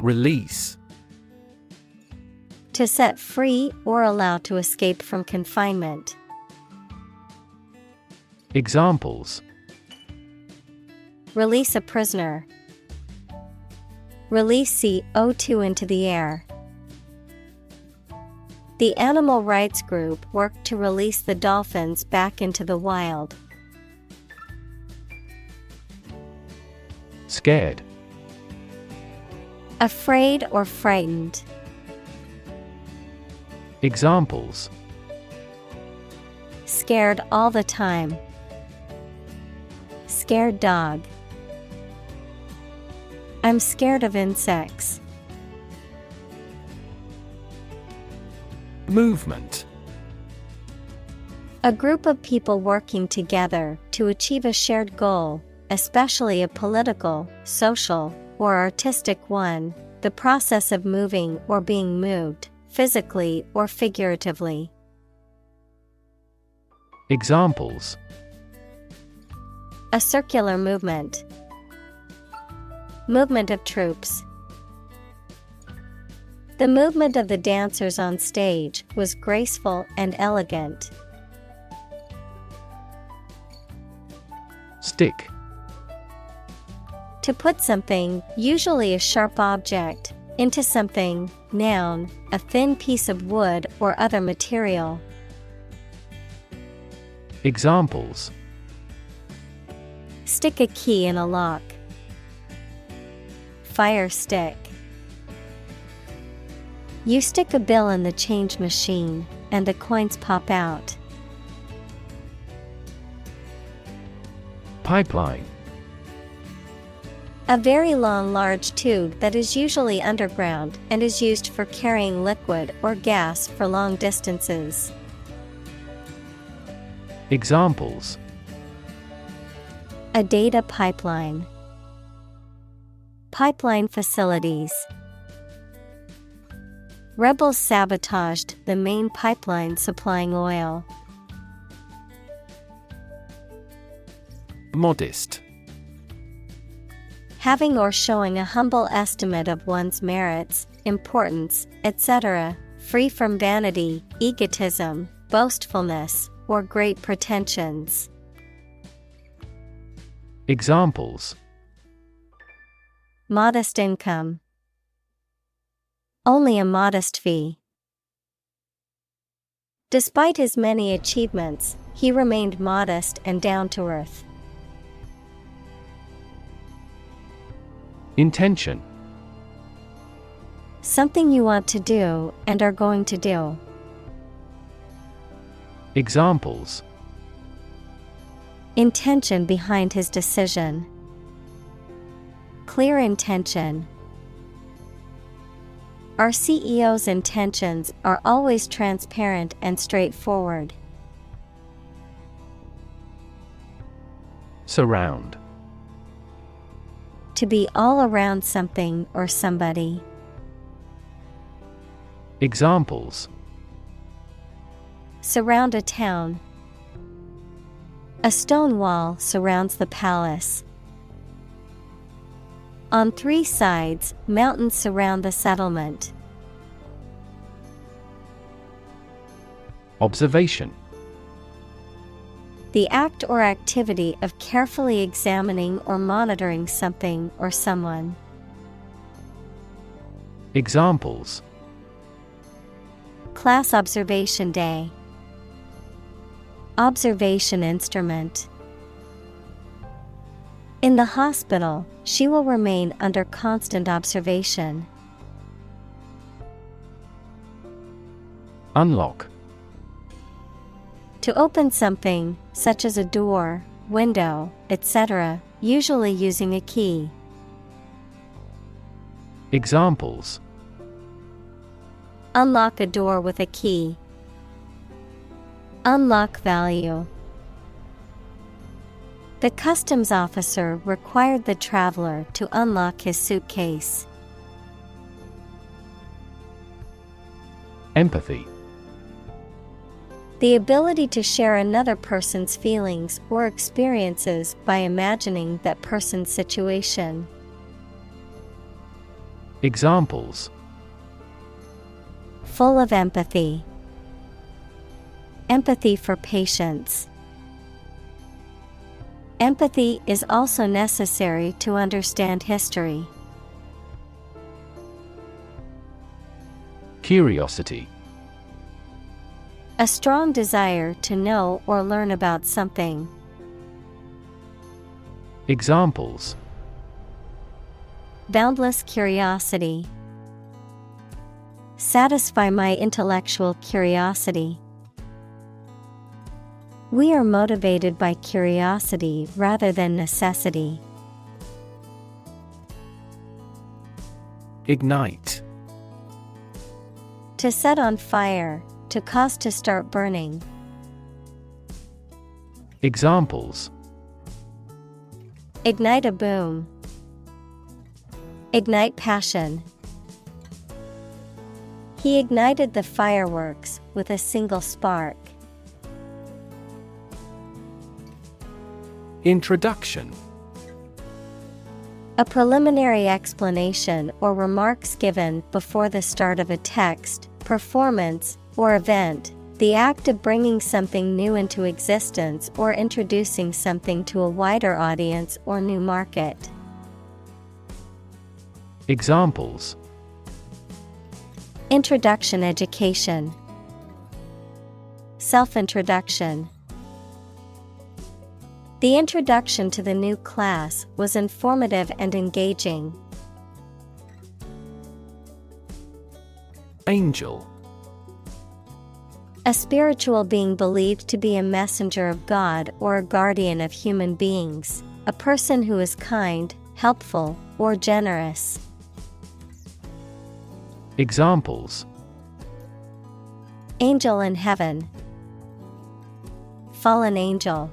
S2: Release.
S1: To set free or allow to escape from confinement.
S2: Examples:
S1: Release a prisoner. Release CO2 into the air. The animal rights group worked to release the dolphins back into the wild.
S2: Scared.
S1: Afraid or frightened.
S2: Examples:
S1: Scared all the time. Scared dog. I'm scared of insects.
S2: Movement.
S1: A group of people working together to achieve a shared goal, especially a political, social, or artistic one, the process of moving or being moved, physically or figuratively.
S2: Examples:
S1: A circular movement. Movement of troops. The movement of the dancers on stage was graceful and elegant.
S2: Stick.
S1: To put something, usually a sharp object, into something, noun, a thin piece of wood or other material.
S2: Examples:
S1: Stick a key in a lock. Fire stick. You stick a bill in the change machine, and the coins pop out.
S2: Pipeline.
S1: A very long, large tube that is usually underground and is used for carrying liquid or gas for long distances.
S2: Examples:
S1: A data pipeline. Pipeline facilities. Rebels sabotaged the main pipeline supplying oil.
S2: Modest.
S1: Having or showing a humble estimate of one's merits, importance, etc., free from vanity, egotism, boastfulness, or great pretensions.
S2: Examples:
S1: Modest income. Only a modest fee. Despite his many achievements, he remained modest and down to earth.
S2: Intention.
S1: Something you want to do and are going to do.
S2: Examples:
S1: Intention behind his decision. Clear intention. Our CEO's intentions are always transparent and straightforward.
S2: Surround.
S1: To be all around something or somebody.
S2: Examples:
S1: Surround a town. A stone wall surrounds the palace. On 3 sides, mountains surround the settlement.
S2: Observation.
S1: The act or activity of carefully examining or monitoring something or someone.
S2: Examples:
S1: Class observation day. Observation instrument. In the hospital, she will remain under constant observation.
S2: Unlock.
S1: To open something, such as a door, window, etc., usually using a key.
S2: Examples:
S1: Unlock a door with a key. Unlock value. The customs officer required the traveler to unlock his suitcase.
S2: Empathy.
S1: The ability to share another person's feelings or experiences by imagining that person's situation.
S2: Examples:
S1: Full of empathy. Empathy for patients. Empathy is also necessary to understand history.
S2: Curiosity.
S1: A strong desire to know or learn about something.
S2: Examples:
S1: Boundless curiosity. Satisfy my intellectual curiosity. We are motivated by curiosity rather than necessity.
S2: Ignite.
S1: To set on fire, to cause to start burning.
S2: Examples:
S1: Ignite a boom. Ignite passion. He ignited the fireworks with a single spark.
S2: Introduction.
S1: A preliminary explanation or remarks given before the start of a text, performance, or event, the act of bringing something new into existence or introducing something to a wider audience or new market.
S2: Examples:
S1: Introduction education. Self-introduction. The introduction to the new class was informative and engaging.
S2: Angel.
S1: A spiritual being believed to be a messenger of God or a guardian of human beings, a person who is kind, helpful, or generous.
S2: Examples:
S1: Angel in heaven. Fallen angel.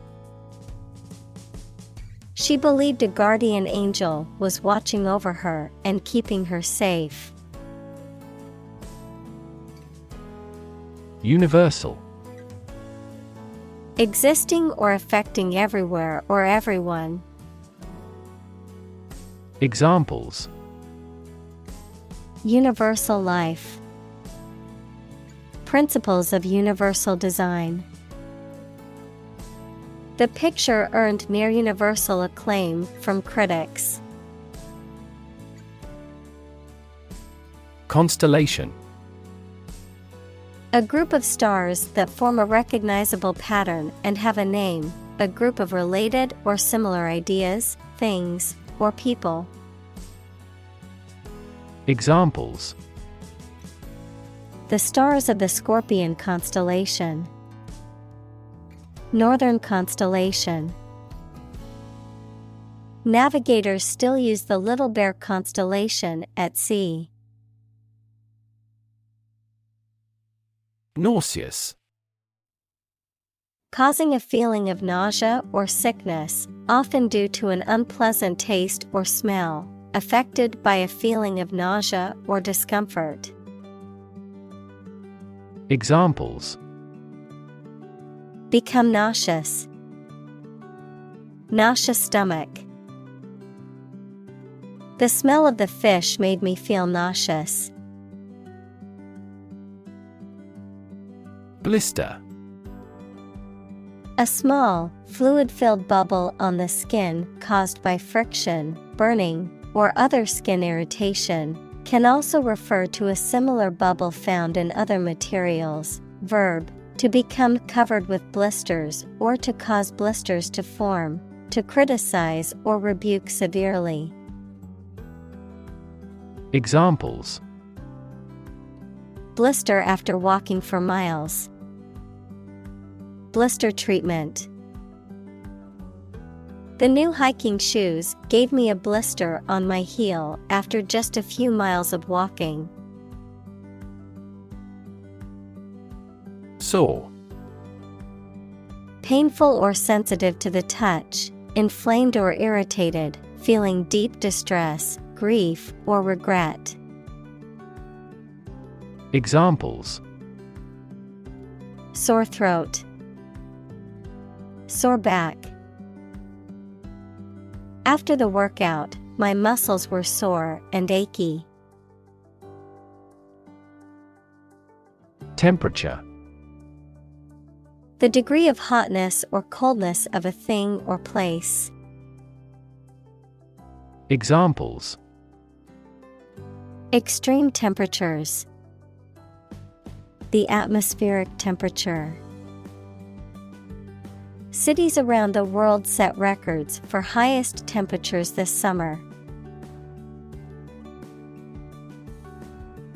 S1: She believed a guardian angel was watching over her and keeping her safe.
S2: Universal.
S1: Existing or affecting everywhere or everyone.
S2: Examples:
S1: Universal life. Principles of universal design. The picture earned near universal acclaim from critics.
S2: Constellation.
S1: A group of stars that form a recognizable pattern and have a name, a group of related or similar ideas, things, or people.
S2: Examples:
S1: The stars of the Scorpion constellation. Northern constellation. Navigators still use the Little Bear constellation at sea.
S2: Nauseous.
S1: Causing a feeling of nausea or sickness, often due to an unpleasant taste or smell, affected by a feeling of nausea or discomfort.
S2: Examples:
S1: Become nauseous. Nauseous stomach. The smell of the fish made me feel nauseous.
S2: Blister.
S1: A small, fluid-filled bubble on the skin caused by friction, burning, or other skin irritation, can also refer to a similar bubble found in other materials. Verb: to become covered with blisters or to cause blisters to form, to criticize or rebuke severely.
S2: Examples:
S1: Blister after walking for miles. Blister treatment. The new hiking shoes gave me a blister on my heel after just a few miles of walking.
S2: Sore.
S1: Painful or sensitive to the touch, inflamed or irritated, feeling deep distress, grief, or regret.
S2: Examples:
S1: Sore throat. Sore back. After the workout, my muscles were sore and achy.
S2: Temperature.
S1: The degree of hotness or coldness of a thing or place.
S2: Examples:
S1: Extreme temperatures. The atmospheric temperature. Cities around the world set records for highest temperatures this summer.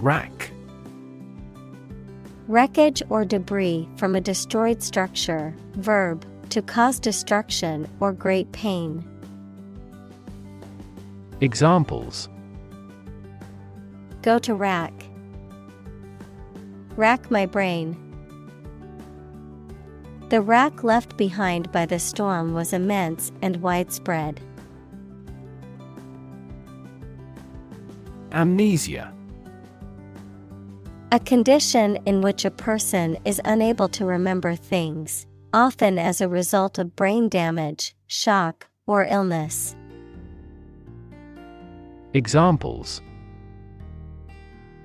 S2: Rack.
S1: Wreckage or debris from a destroyed structure. Verb: to cause destruction or great pain.
S2: Examples:
S1: Go to rack. Rack my brain. The wrack left behind by the storm was immense and widespread.
S2: Amnesia.
S1: A condition in which a person is unable to remember things, often as a result of brain damage, shock, or illness.
S2: Examples: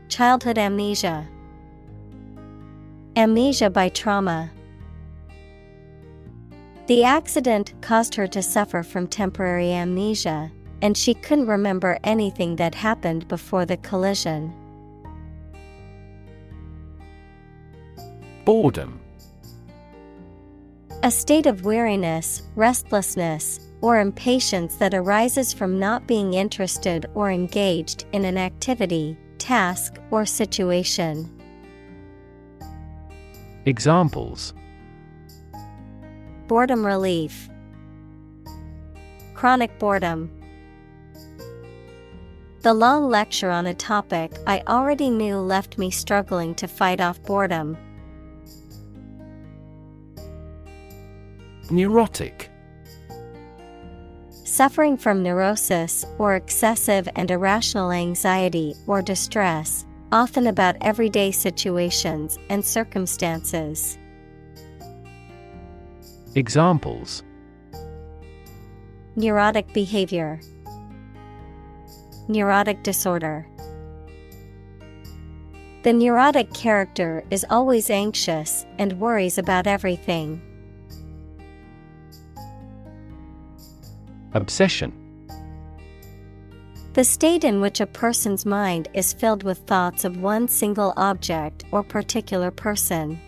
S1: Childhood amnesia. Amnesia by trauma. The accident caused her to suffer from temporary amnesia, and she couldn't remember anything that happened before the collision.
S2: Boredom.
S1: A state of weariness, restlessness, or impatience that arises from not being interested or engaged in an activity, task, or situation.
S2: Examples:
S1: Boredom relief. Chronic boredom. The long lecture on a topic I already knew left me struggling to fight off boredom. Suffering from neurosis or excessive and irrational anxiety or distress, often about everyday situations and circumstances.
S2: Examples:
S1: Neurotic behavior, neurotic disorder. The neurotic character is always anxious and worries about everything.
S2: Obsession.
S1: The state in which a person's mind is filled with thoughts of one single object or particular person.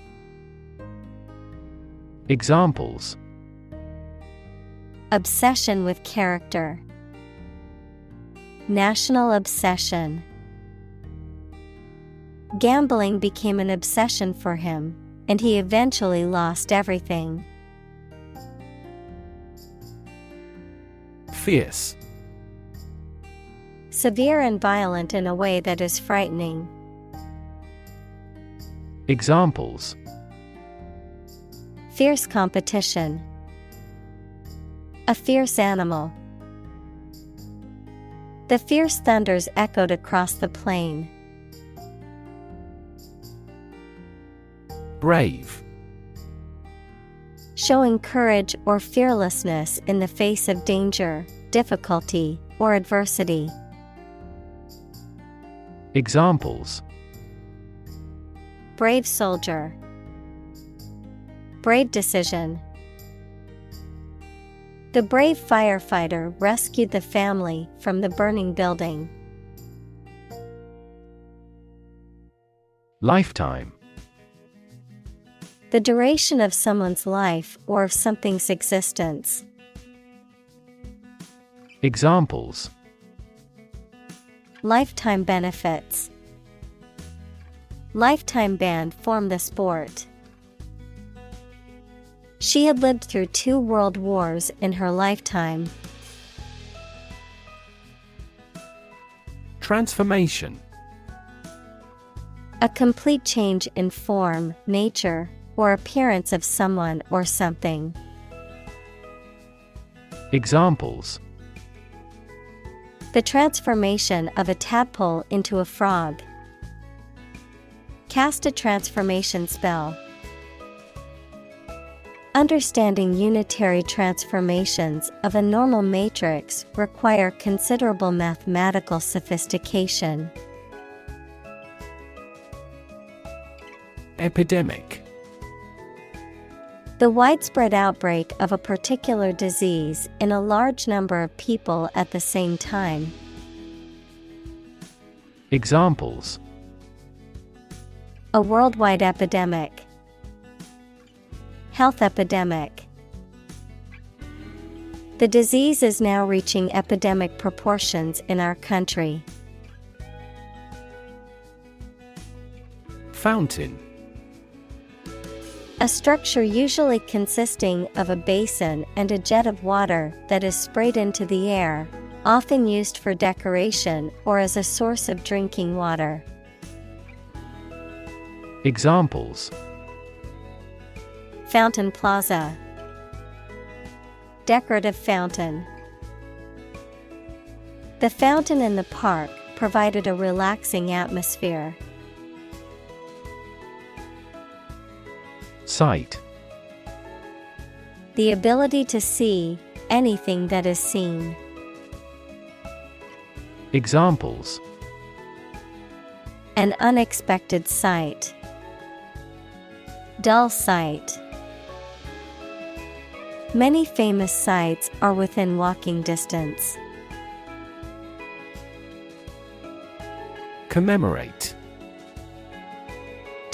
S2: Examples:
S1: Obsession with character, national obsession. Gambling became an obsession for him, and he eventually lost everything.
S2: Fierce.
S1: Severe and violent in a way that is frightening.
S2: Examples:
S1: Fierce competition, a fierce animal. The fierce thunders echoed across the plain.
S2: Brave.
S1: Showing courage or fearlessness in the face of danger, difficulty, or adversity.
S2: Examples:
S1: Brave soldier, brave decision. The brave firefighter rescued the family from the burning building.
S2: Lifetime.
S1: The duration of someone's life or of something's existence.
S2: Examples:
S1: Lifetime benefits. Lifetime ban from the sport. She had lived through 2 world wars in her lifetime.
S2: Transformation.
S1: A complete change in form, nature, or appearance of someone or something.
S2: Examples:
S1: The transformation of a tadpole into a frog. Cast a transformation spell. Understanding unitary transformations of a normal matrix require considerable mathematical sophistication.
S2: Epidemic.
S1: The widespread outbreak of a particular disease in a large number of people at the same time.
S2: Examples:
S1: A worldwide epidemic. Health epidemic. The disease is now reaching epidemic proportions in our country.
S2: Fountain.
S1: A structure usually consisting of a basin and a jet of water that is sprayed into the air, often used for decoration or as a source of drinking water.
S2: Examples:
S1: Fountain plaza. Decorative fountain. The fountain in the park provided a relaxing atmosphere.
S2: Sight.
S1: The ability to see anything that is seen.
S2: Examples:
S1: An unexpected sight. Dull sight. Many famous sites are within walking distance.
S2: Commemorate.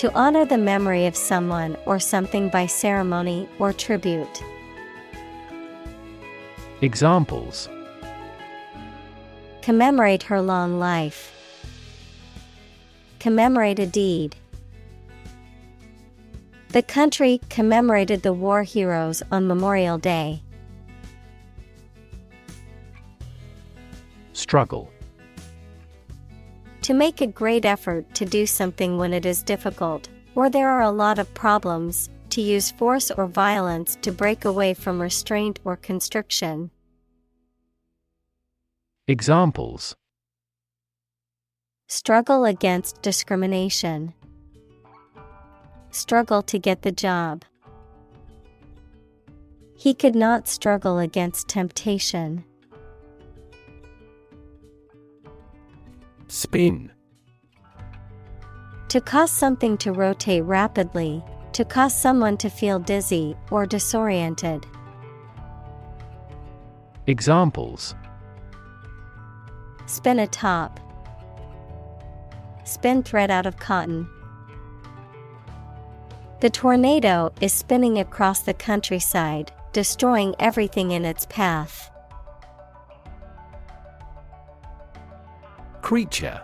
S1: To honor the memory of someone or something by ceremony or tribute.
S2: Examples:
S1: Commemorate her long life. Commemorate a deed. The country commemorated the war heroes on Memorial Day.
S2: Struggle.
S1: To make a great effort to do something when it is difficult, or there are a lot of problems, to use force or violence to break away from restraint or constriction.
S2: Examples.
S1: Struggle against discrimination. Struggle to get the job. He could not struggle against temptation.
S2: Spin.
S1: To cause something to rotate rapidly, to cause someone to feel dizzy or disoriented.
S2: Examples.
S1: Spin a top. Spin thread out of cotton. The tornado is spinning across the countryside, destroying everything in its path.
S2: Creature.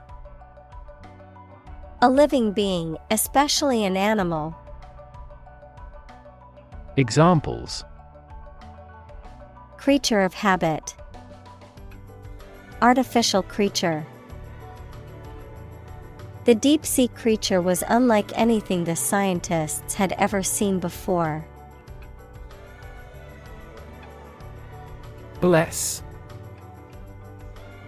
S1: A living being, especially an animal.
S2: Examples.
S1: Creature of habit. Artificial creature. The deep-sea creature was unlike anything the scientists had ever seen before.
S2: Bless.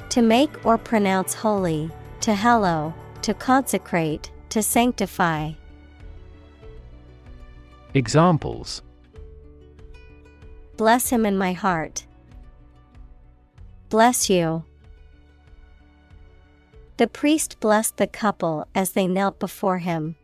S1: To make or pronounce holy, to hallow, to consecrate, to sanctify.
S2: Examples.
S1: Bless him in my heart. Bless you. The priest blessed the couple as they knelt before him.